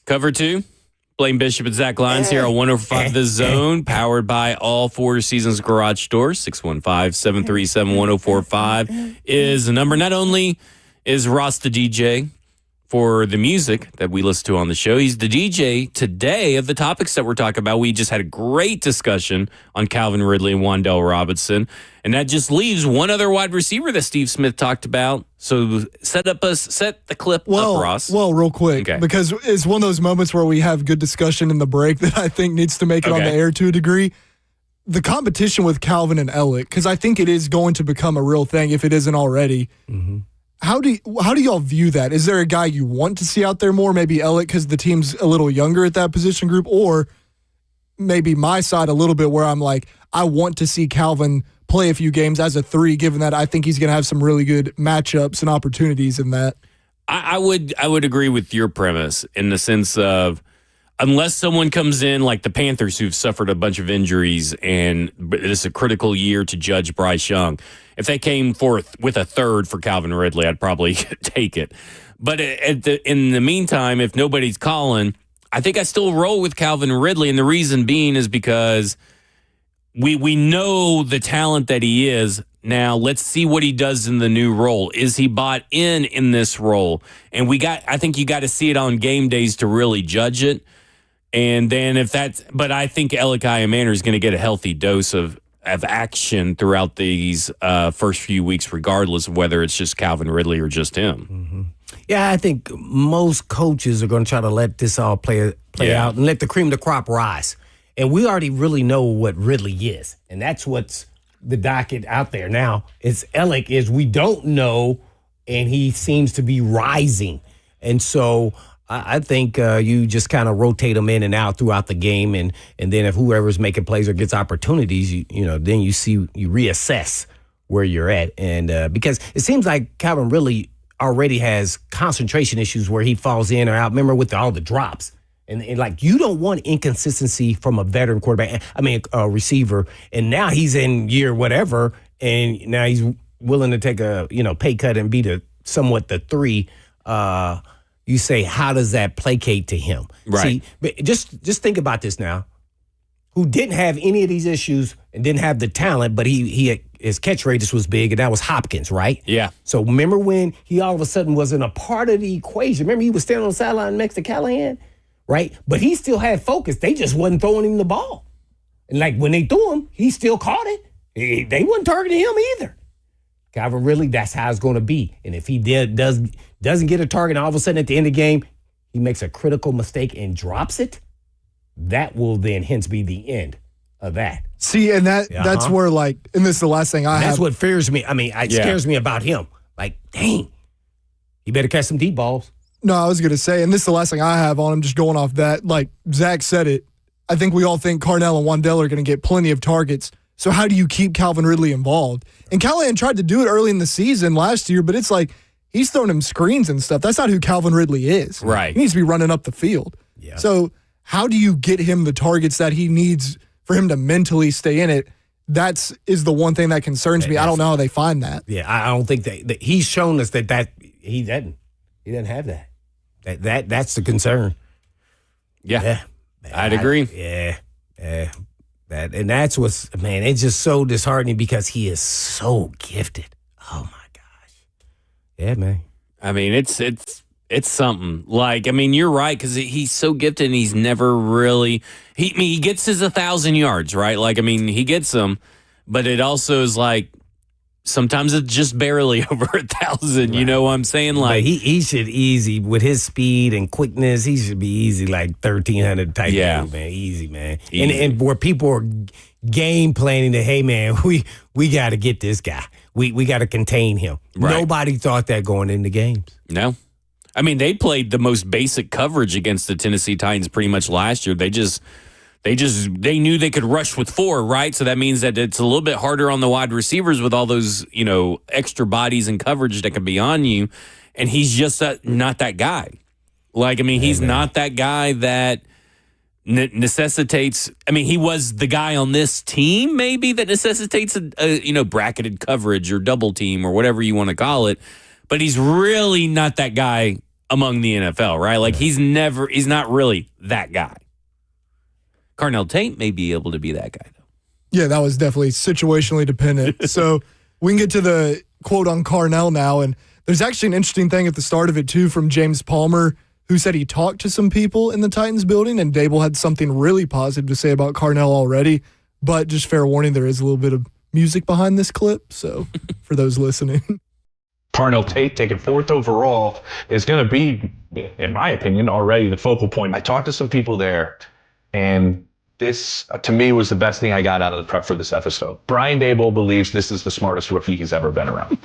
Cover 2. Blaine Bishop and Zach Lyons here on 105 The Zone, powered by all Four Seasons Garage Doors. 615-737-1045 is the number. Not only is Ross the DJ for the music that we listen to on the show, he's the DJ today of the topics that we're talking about. We just had a great discussion on Calvin Ridley and Wan'Dale Robinson, and that just leaves one other wide receiver that Steve Smith talked about. So set the clip up, Ross. Well, real quick, Okay. because it's one of those moments where we have good discussion in the break that I think needs to make it on the air to a degree. The competition with Calvin and Elliott, because I think it is going to become a real thing if it isn't already. Mm-hmm. How do y'all view that? Is there a guy you want to see out there more? Maybe Elliott because the team's a little younger at that position group, or maybe my side a little bit where I'm like, I want to see Calvin play a few games as a 3, given that I think he's going to have some really good matchups and opportunities in that. I would agree with your premise in the sense of unless someone comes in like the Panthers who've suffered a bunch of injuries and it's a critical year to judge Bryce Young. If they came forth with a 3rd for Calvin Ridley, I'd probably take it. But in the meantime, if nobody's calling, I think I still roll with Calvin Ridley. And the reason being is because we know the talent that he is. Now, let's see what he does in the new role. Is he bought in this role? And I think you got to see it on game days to really judge it. And then but I think Elikiah Manor is going to get a healthy dose of action throughout these first few weeks, regardless of whether it's just Calvin Ridley or just him. Mm-hmm. Yeah, I think most coaches are going to try to let this all play out and let the cream of the crop rise. And we already really know what Ridley is, and that's what's the docket out there now. It's Ellick is we don't know, and he seems to be rising. And so I think you just kind of rotate them in and out throughout the game, and then if whoever's making plays or gets opportunities, then you reassess where you're at, and because it seems like Calvin really already has concentration issues where he falls in or out. Remember with all the drops, and like you don't want inconsistency from a veteran quarterback. I mean, a receiver, and now he's in year whatever, and now he's willing to take a pay cut and be somewhat the 3. You say, how does that placate to him? Right. See, but just think about this now. Who didn't have any of these issues and didn't have the talent, but his catch radius was big, and that was Hopkins, right? Yeah. So remember when he all of a sudden wasn't a part of the equation? Remember he was standing on the sideline next to Callahan, right? But he still had focus. They just wasn't throwing him the ball. And like when they threw him, he still caught it. They wasn't targeting him either. Calvin Ridley, that's how it's going to be. And if he doesn't get a target, and all of a sudden at the end of the game, he makes a critical mistake and drops it, that will then hence be the end of that. See, and that's where, like, and this is the last thing I have. That's what fears me. I mean, it scares me about him. Like, dang, he better catch some deep balls. No, I was going to say, and this is the last thing I have on him, just going off that. Like, Zach said it. I think we all think Carnell and Wan'Dale are going to get plenty of targets. So how do you keep Calvin Ridley involved? And Callahan tried to do it early in the season last year, but it's like he's throwing him screens and stuff. That's not who Calvin Ridley is. Right. He needs to be running up the field. Yeah. So how do you get him the targets that he needs for him to mentally stay in it? That is the one thing that concerns me. I don't know how they find that. Yeah, I don't think that he's shown us that he doesn't. He doesn't have that. That's the concern. Yeah. I'd agree. Yeah. That's what's, man, it's just so disheartening because he is so gifted. Oh my gosh. Yeah, man. I mean, it's something. Like, I mean, you're right, because he's so gifted and he's never really he gets his 1,000 yards, right? Like, I mean, he gets them, but it also is like sometimes it's just barely over 1,000. Right. You know what I'm saying? Like, but he should easy with his speed and quickness. He should be easy like 1,300 type. Yeah, dude, man, easy, man. Easy. And where people are game planning that, hey, man, we got to get this guy. We got to contain him. Right. Nobody thought that going into games. No. I mean, they played the most basic coverage against the Tennessee Titans pretty much last year. They knew they could rush with 4, right? So that means that it's a little bit harder on the wide receivers with all those, extra bodies and coverage that can be on you. And he's just not that guy. Like, I mean, he's not that guy that necessitates. I mean, he was the guy on this team maybe that necessitates a bracketed coverage or double team or whatever you want to call it. But he's really not that guy among the NFL, right? Like he's not really that guy. Carnell Tate may be able to be that guy, though. Yeah, that was definitely situationally dependent. So we can get to the quote on Carnell now. And there's actually an interesting thing at the start of it, too, from James Palmer, who said he talked to some people in the Titans building, and Dable had something really positive to say about Carnell already. But just fair warning, there is a little bit of music behind this clip. So for those listening. Carnell Tate, taken 4th overall, is going to be, in my opinion, already the focal point. I talked to some people there, and this, to me, was the best thing I got out of the prep for this episode. Brian Dable believes this is the smartest rookie he's ever been around.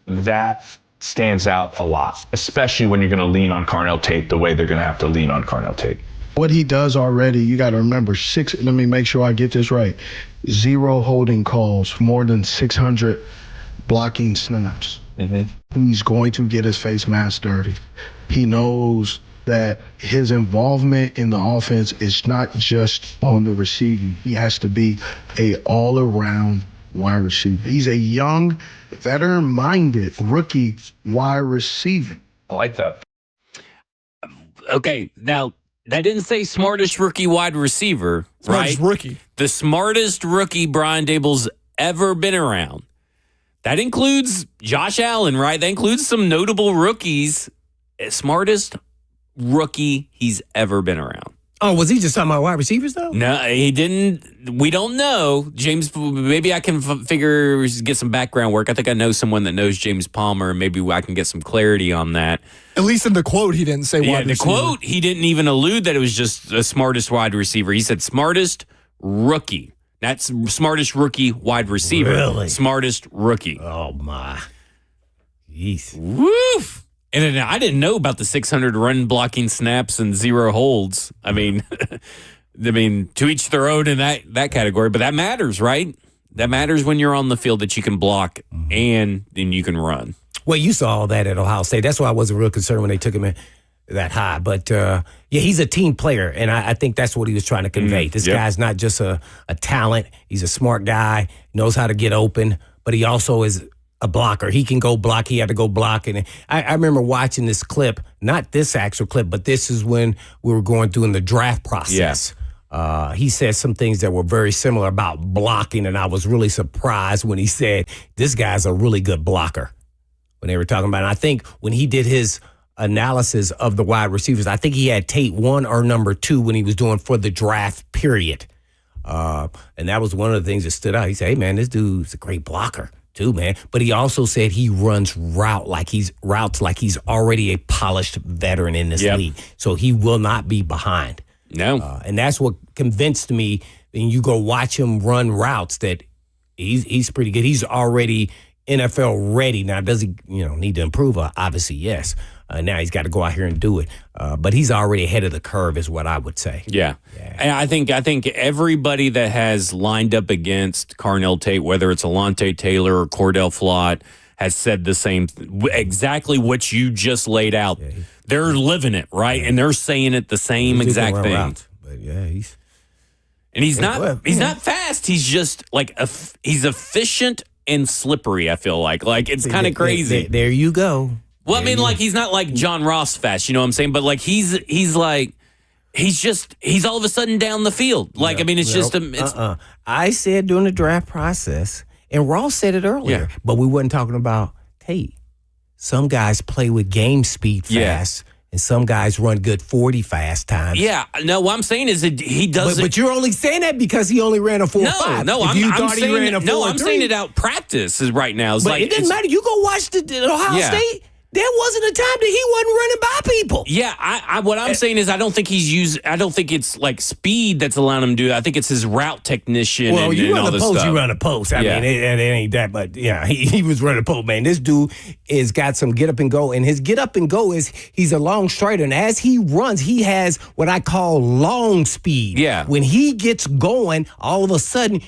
That stands out a lot, especially when you're going to lean on Carnell Tate the way they're going to have to lean on Carnell Tate. What he does already, you got to remember, let me make sure I get this right. 0 holding calls, more than 600 blocking snaps. Mm-hmm. He's going to get his face mask dirty. He knows that his involvement in the offense is not just on the receiving. He has to be a all-around wide receiver. He's a young, veteran-minded rookie wide receiver. I like that. Okay, now that didn't say smartest rookie wide receiver, Smartest right? rookie. The smartest rookie Brian Dable's ever been around. That includes Josh Allen, right? That includes some notable rookies. Smartest rookie he's ever been around. Oh, was he just talking about wide receivers, though? No, he didn't. We don't know. James, maybe I can get some background work. I think I know someone that knows James Palmer. Maybe I can get some clarity on that. At least in the quote, he didn't say wide receiver. The quote, he didn't even allude that it was just the smartest wide receiver. He said smartest rookie. That's smartest rookie wide receiver. Really? Smartest rookie. Oh, my. Jeez. Woof. And then I didn't know about the 600 run blocking snaps and 0 holds. I mean, to each their own in that category. But that matters, right? That matters when you're on the field that you can block and then you can run. Well, you saw all that at Ohio State. That's why I wasn't real concerned when they took him in that high. But, yeah, he's a team player, and I think that's what he was trying to convey. This guy's not just a talent. He's a smart guy, knows how to get open, but he also is a blocker. He can go block. He had to go block. And I remember watching this clip, not this actual clip, but this is when we were going through in the draft process. Yeah. He said some things that were very similar about blocking, and I was really surprised when he said, this guy's a really good blocker, when they were talking about it. And I think when he did his analysis of the wide receivers, I think he had Tate 1 or number 2 when he was doing for the draft period. And that was one of the things that stood out. He said, hey, man, this dude's a great blocker too, man. But he also said he runs routes like he's already a polished veteran in this league. So he will not be behind. No. And that's what convinced me when you go watch him run routes that he's pretty good. He's already NFL ready. Now, does he need to improve? Obviously, yes. Now he's got to go out here and do it. But he's already ahead of the curve is what I would say. Yeah. And I think everybody that has lined up against Carnell Tate, whether it's Alontae Taylor or Cordell Flott, has said the same, exactly what you just laid out. Yeah, they're living it, right? Yeah. And they're saying it the same exact thing. Route. But yeah, he's not fast. He's just like he's efficient and slippery, I feel like. Like, it's kind of crazy. There you go. Well, I mean, like, he's not like John Ross fast, you know what I'm saying? But, like, he's all of a sudden down the field. Like, I mean, it's just I said during the draft process, and Ross said it earlier, but we wasn't talking about Tate. Some guys play with game speed fast, and some guys run good 40 fast times. Yeah, no, what I'm saying is that he doesn't. But you're only saying that because he only ran a 4.5. No, I'm saying it out practice is right now. It's but like, it doesn't matter. You go watch the Ohio State. There wasn't a time that he wasn't running by people. Yeah, what I'm saying is I don't think it's like speed that's allowing him to do that. I think it's his route technician. Well, you run a post, you run a post. I mean, it ain't that, but yeah, he was running a post, man. This dude is got some get up and go, and his get up and go is he's a long strider, and as he runs, he has what I call long speed. Yeah. When he gets going, all of a sudden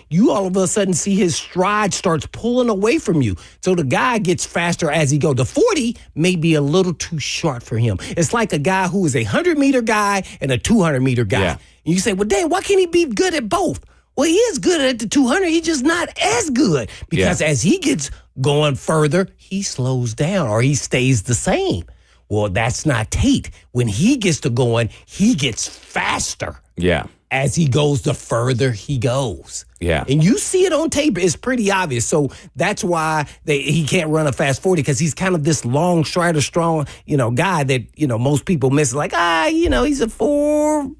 see his stride starts pulling away from you. So the guy gets faster as he goes. The 40 may be a little too short for him. It's like a guy who is a 100-meter guy and a 200-meter guy. Yeah. And you say, well, dang, why can't he be good at both? Well, he is good at the 200. He's just not as good because as he gets going further, he slows down or he stays the same. Well, that's not Tate. When he gets to going, he gets faster. Yeah. As he goes, the further he goes. Yeah. And you see it on tape. It's pretty obvious. So that's why he can't run a fast 40 because he's kind of this long, strider, strong, guy that, most people miss. Like, he's a 4'5"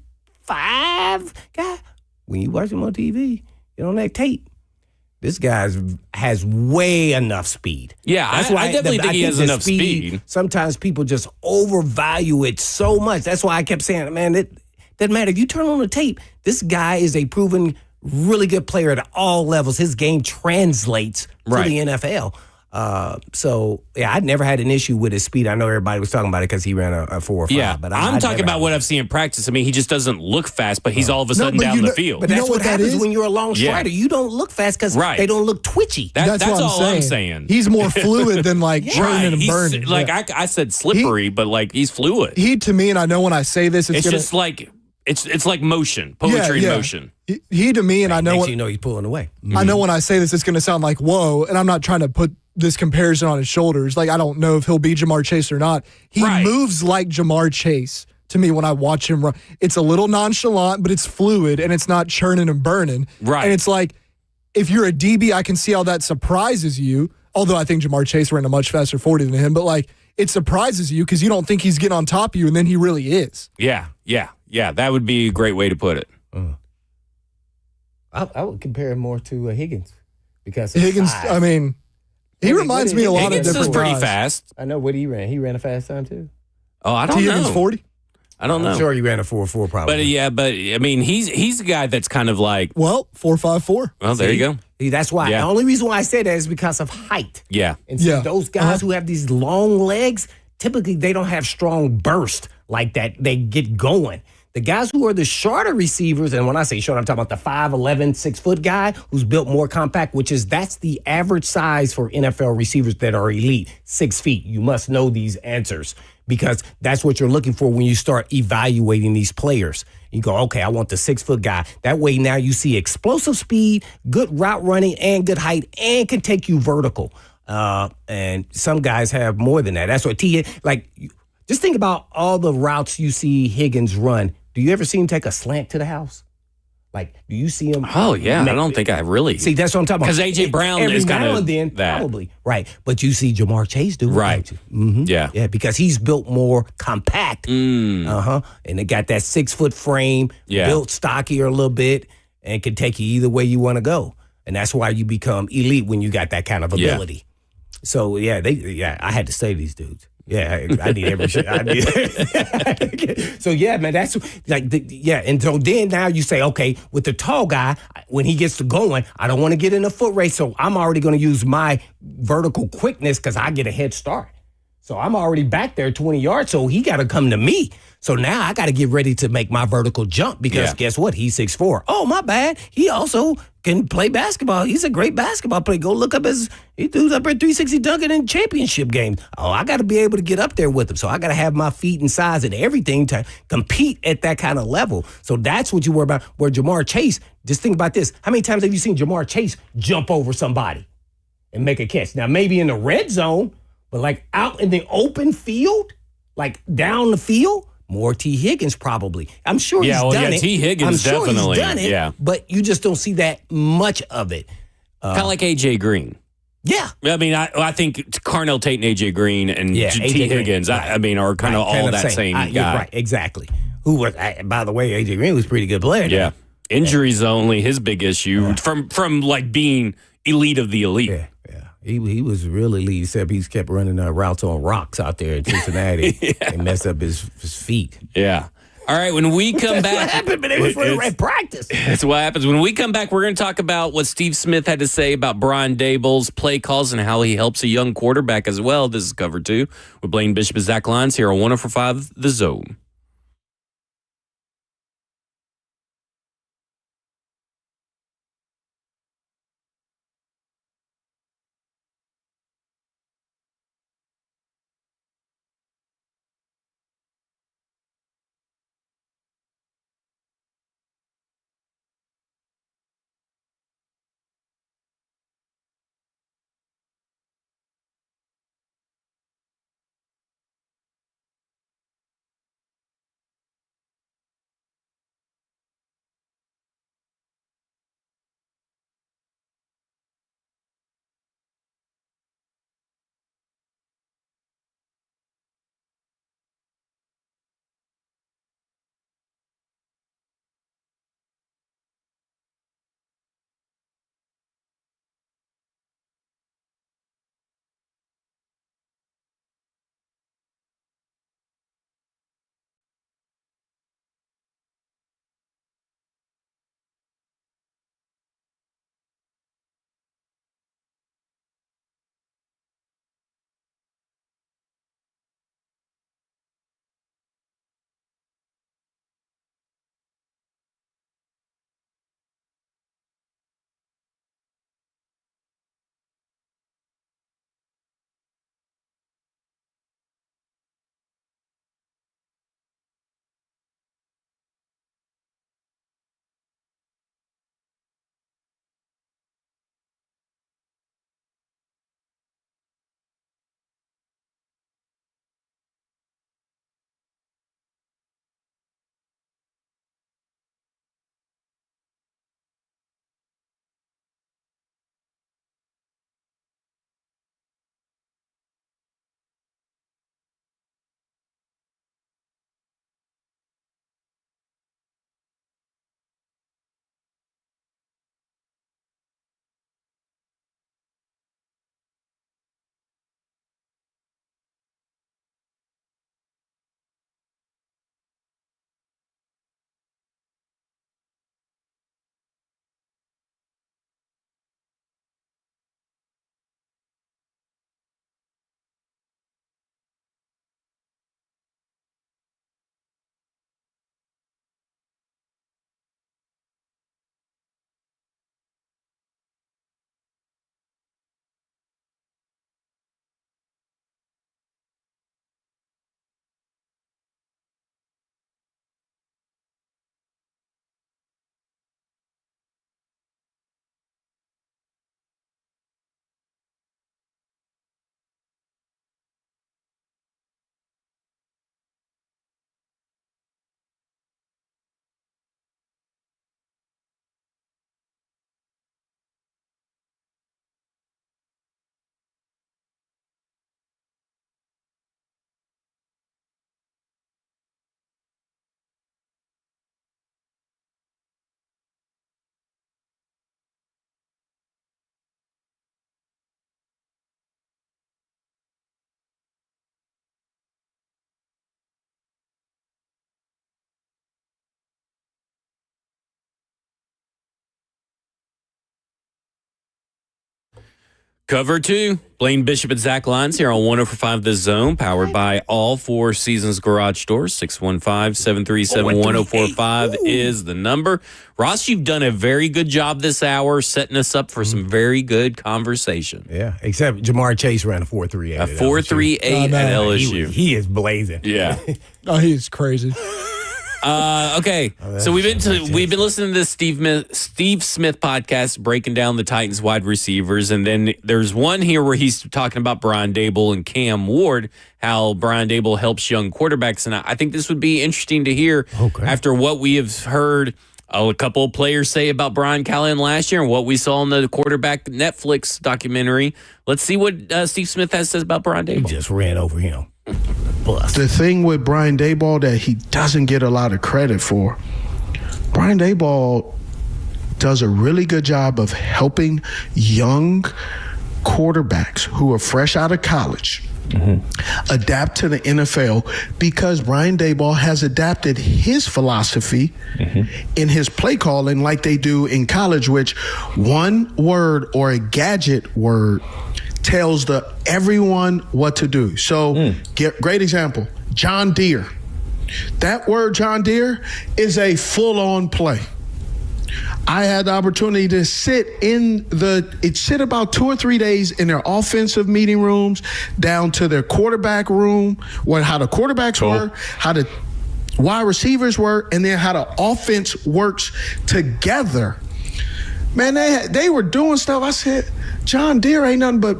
guy. When you watch him on TV, on that tape, this guy has way enough speed. Yeah, I definitely think he has enough speed. Sometimes people just overvalue it so much. That's why I kept saying, man, it doesn't matter. If you turn on the tape, this guy is a proven really good player at all levels. His game translates to the NFL. I'd never had an issue with his speed. I know everybody was talking about it because he ran a 4 or 5. Yeah, but I'm talking about what I've seen in practice. I mean, he just doesn't look fast, but he's all of a sudden down the field. But that's what happens when you're a long strider. Yeah. You don't look fast because they don't look twitchy. That's all I'm saying. He's more fluid than churning and burning. Like I said slippery, but like he's fluid. He to me, and I know when I say this, it's just like it's like motion, poetry in motion. He to me, and I know he's pulling away. I know when I say this, it's going to sound like whoa, and I'm not trying to put this comparison on his shoulders. Like, I don't know if he'll be Jamar Chase or not. He moves like Jamar Chase to me when I watch him run. It's a little nonchalant, but it's fluid, and it's not churning and burning. Right. And it's like, if you're a DB, I can see how that surprises you, although I think Jamar Chase ran a much faster 40 than him, but like, it surprises you because you don't think he's getting on top of you, and then he really is. Yeah. That would be a great way to put it. I would compare him more to Higgins because Higgins, size. I mean, he reminds me a lot of different Higgins is pretty guys. fast. I know what he ran. He ran a fast time too. Oh, I don't T. know. Higgins 40? I don't know. I'm sure he ran a 4.4 probably. But I mean, he's a guy that's kind of like. Well, 4.54. Well, there you go. See, that's why. Yeah. The only reason why I say that is because of height. Yeah. And see, those guys who have these long legs, typically they don't have strong burst like that. They get going. The guys who are the shorter receivers, and when I say short, I'm talking about the 5'11", 6-foot guy who's built more compact, that's the average size for NFL receivers that are elite, 6 feet. You must know these answers because that's what you're looking for when you start evaluating these players. You go, okay, I want the 6-foot guy. That way now you see explosive speed, good route running, and good height, and can take you vertical. And some guys have more than that. That's what just think about all the routes you see Higgins run. Do you ever see him take a slant to the house? Like, do you see him? Oh, yeah. I don't think I really. See, that's what I'm talking about. Because A.J. Brown every is kind now of and then, that. probably. Right. But you see Jamar Chase do it. Right. Mm-hmm. Yeah. Yeah, because he's built more compact. And it got that 6-foot frame, built stockier a little bit, and can take you either way you want to go. And that's why you become elite when you got that kind of ability. So, I had to say these dudes. Yeah, I need every shit. So, yeah, man, that's like, and so then now you say, okay, with the tall guy, when he gets to going, I don't want to get in a foot race, so I'm already going to use my vertical quickness because I get a head start. So I'm already back there 20 yards, so he got to come to me. So now I got to get ready to make my vertical jump because guess what? He's 6'4". Oh, my bad. He also can play basketball. He's a great basketball player. Go look up he dudes up at 360 dunking in championship games. Oh, I got to be able to get up there with him. So I got to have my feet and size and everything to compete at that kind of level. So that's what you worry about. Where Jamar Chase, just think about this. How many times have you seen Jamar Chase jump over somebody and make a catch? Now, maybe in the red zone, but like out in the open field, like down the field, more T. Higgins probably. I'm sure he's done it. T. Higgins I'm sure definitely. He's done it, yeah. But you just don't see that much of it. Kind of like A.J. Green. Yeah. I mean, I think Carnell Tate and A.J. Green and T. Higgins, right. I mean, are kind of all that same guy. Right, exactly. Who was, by the way, A.J. Green was a pretty good player. Yeah. Injuries only his big issue from like being elite of the elite. Yeah. He was really elite, except he's kept running routes on rocks out there in Cincinnati and messed up his feet. Yeah. All right, when we come back. What happened, but it was for the practice. That's what happens. When we come back, we're going to talk about what Steve Smith had to say about Brian Daboll's play calls and how he helps a young quarterback as well. This is Cover 2 with Blaine Bishop and Zach Lyons here on 104.5 The Zone. Cover 2, Blaine Bishop and Zach Lyons here on 104.5 The Zone, powered by all Four Seasons Garage Doors. 615-737-1045 is the number. Ross, you've done a very good job this hour setting us up for some very good conversation. Yeah, except Jamar Chase ran a 4.38. A 4.38 at LSU. He is blazing. Yeah. Oh, he's crazy. Okay, so we've been listening to this Steve Smith podcast breaking down the Titans wide receivers, and then there's one here where he's talking about Brian Daboll and Cam Ward, how Brian Daboll helps young quarterbacks, and I think this would be interesting to hear after what we have heard a couple of players say about Brian Callahan last year and what we saw in the quarterback Netflix documentary. Let's see what Steve Smith says about Brian Daboll. He just ran over him. The thing with Brian Daboll that he doesn't get a lot of credit for, Brian Daboll does a really good job of helping young quarterbacks who are fresh out of college adapt to the NFL, because Brian Daboll has adapted his philosophy in his play calling like they do in college, which one word or a gadget word tells everyone what to do. So, great example, John Deere. That word, John Deere, is a full-on play. I had the opportunity to sit about 2 or 3 days in their offensive meeting rooms, down to their quarterback room, how the quarterbacks were, how the wide receivers were, and then how the offense works together. Man, they were doing stuff. I said, John Deere ain't nothing but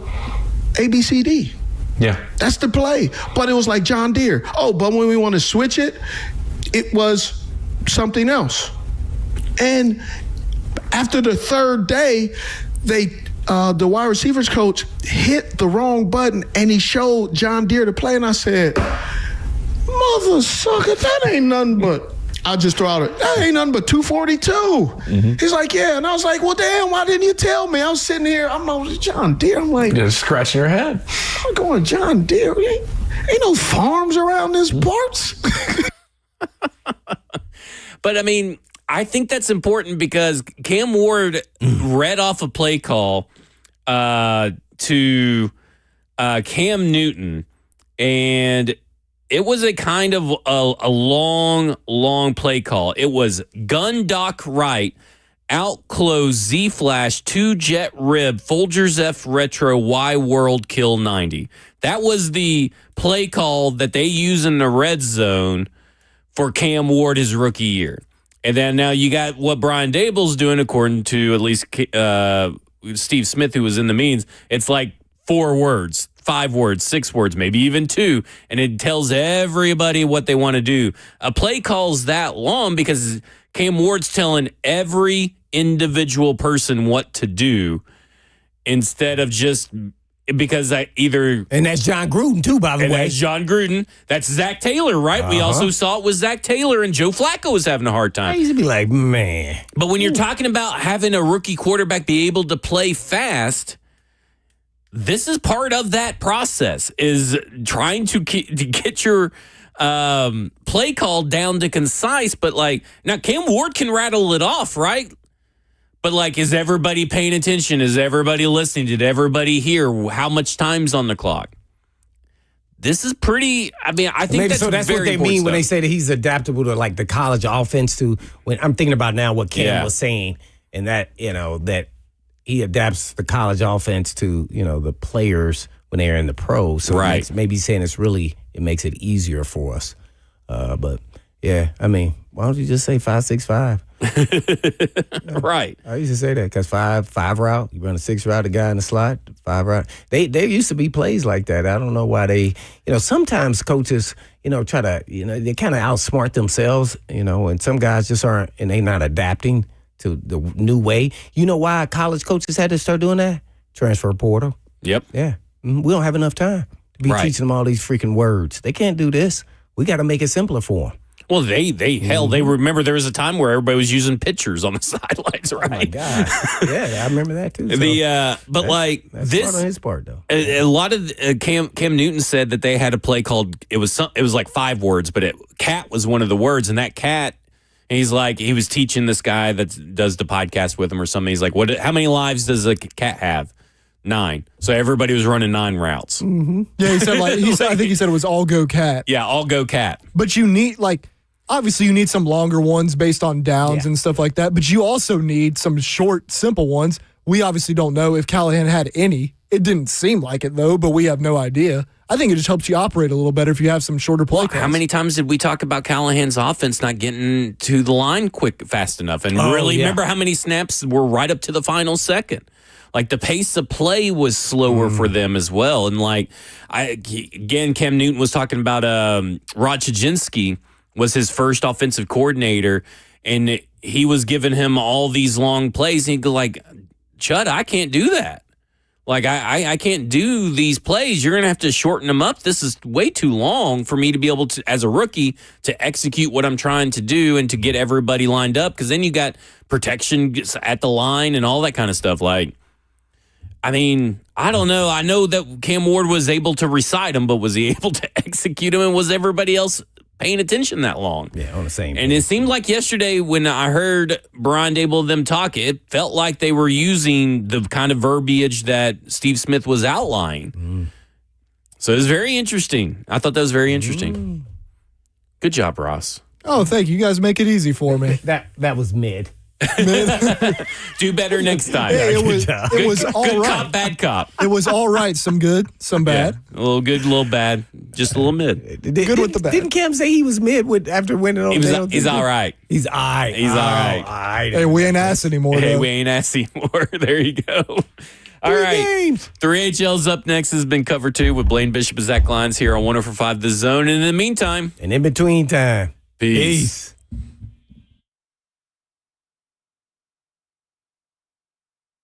ABCD. Yeah. That's the play. But it was like John Deere. Oh, but when we want to switch it, it was something else. And after the third day, the wide receivers coach hit the wrong button, and he showed John Deere the play, and I said, mother sucker, that ain't nothing but, I'll just throw out that ain't nothing but 242. He's like, yeah. And I was like, well, damn, why didn't you tell me? I was sitting here, I'm like, John Deere. I'm like, just scratching your head. I'm going, John Deere. Ain't no farms around this parts. But I mean, I think that's important because Cam Ward read off a play call to Cam Newton, and it was a kind of a long play call. It was gun dock right, out close Z flash, 2 jet rib, Folgers F retro, Y world kill 90. That was the play call that they use in the red zone for Cam Ward his rookie year. And then now you got what Brian Daboll's doing, according to at least Steve Smith, who was in the meetings. It's like 4 words. 5 words, 6 words, maybe even 2, and it tells everybody what they want to do. A play call's that long because Cam Ward's telling every individual person what to do instead of just because and that's John Gruden too, by the way. That's John Gruden. That's Zach Taylor, right? We also saw it with Zach Taylor, and Joe Flacco was having a hard time. I used to be like, man. But when you're talking about having a rookie quarterback be able to play fast, this is part of that process, is trying to get your play call down to concise. But now Cam Ward can rattle it off, right? But is everybody paying attention? Is everybody listening? Did everybody hear how much time's on the clock? This is pretty. I mean, I think that's what they mean when they say that he's adaptable to the college offense. When I'm thinking about now what Cam was saying, and that that he adapts the college offense to, the players when they're in the pros. So maybe he's saying it makes it easier for us. But yeah, I mean, why don't you just say 5-6-5? Right. I used to say that because five route, you run a 6 route, the guy in the slot, 5 route. They used to be plays like that. I don't know why they, sometimes coaches, try to, they kind of outsmart themselves, and some guys just aren't, and they not adapting to the new way. You know why college coaches had to start doing that? Transfer portal. Yep. Yeah. We don't have enough time to be teaching them all these freaking words. They can't do this. We got to make it simpler for them. Well, they remember there was a time where everybody was using pictures on the sidelines, right? Oh my God. Yeah, I remember that too. So that's this part on his part though. A lot of Cam Newton said that they had a play called it was like 5 words, but cat was one of the words, and that cat. And he's like, he was teaching this guy that does the podcast with him or something. He's like, how many lives does a cat have? 9. So everybody was running 9 routes. Yeah, he said I think he said it was all go cat. Yeah, all go cat. But you need obviously you need some longer ones based on downs and stuff like that, but you also need some short, simple ones. We obviously don't know if Callahan had any. It didn't seem like it though, but we have no idea. I think it just helps you operate a little better if you have some shorter play calls. How many times did we talk about Callahan's offense not getting to the line fast enough? And remember how many snaps were right up to the final second? Like the pace of play was slower for them as well. And Cam Newton was talking about Rod Chajinski was his first offensive coordinator, and he was giving him all these long plays. And he'd go like, Chud, I can't do that. Like, I can't do these plays. You're going to have to shorten them up. This is way too long for me to be able to, as a rookie, to execute what I'm trying to do and to get everybody lined up. Because then you got protection at the line and all that kind of stuff. Like, I mean, I don't know. I know that Cam Ward was able to recite them, but was he able to execute them? And was everybody else paying attention that long? Yeah, on the same. And it seemed like yesterday when I heard Brian Dable them talk, it felt like they were using the kind of verbiage that Steve Smith was outlining. So it was very interesting. I thought that was very interesting. Good job, Ross. Oh, thank you. You guys make it easy for me. That was mid. Do better next time. Hey, it was all Good right. cop, bad cop. It was all right. Some good, some bad. Yeah, a little good, a little bad. Just a little mid. Good with the bad. Didn't Cam say he was mid after winning on He's all right. He's all right. He's all right. Hey, we ain't ass anymore. Hey, though. we ain't asked anymore. There you go. All right. Games. 3HL's up next has been Cover 2 with Blaine Bishop and Zach Lyons here on 104.5 The Zone. And in the meantime, And in between time. peace.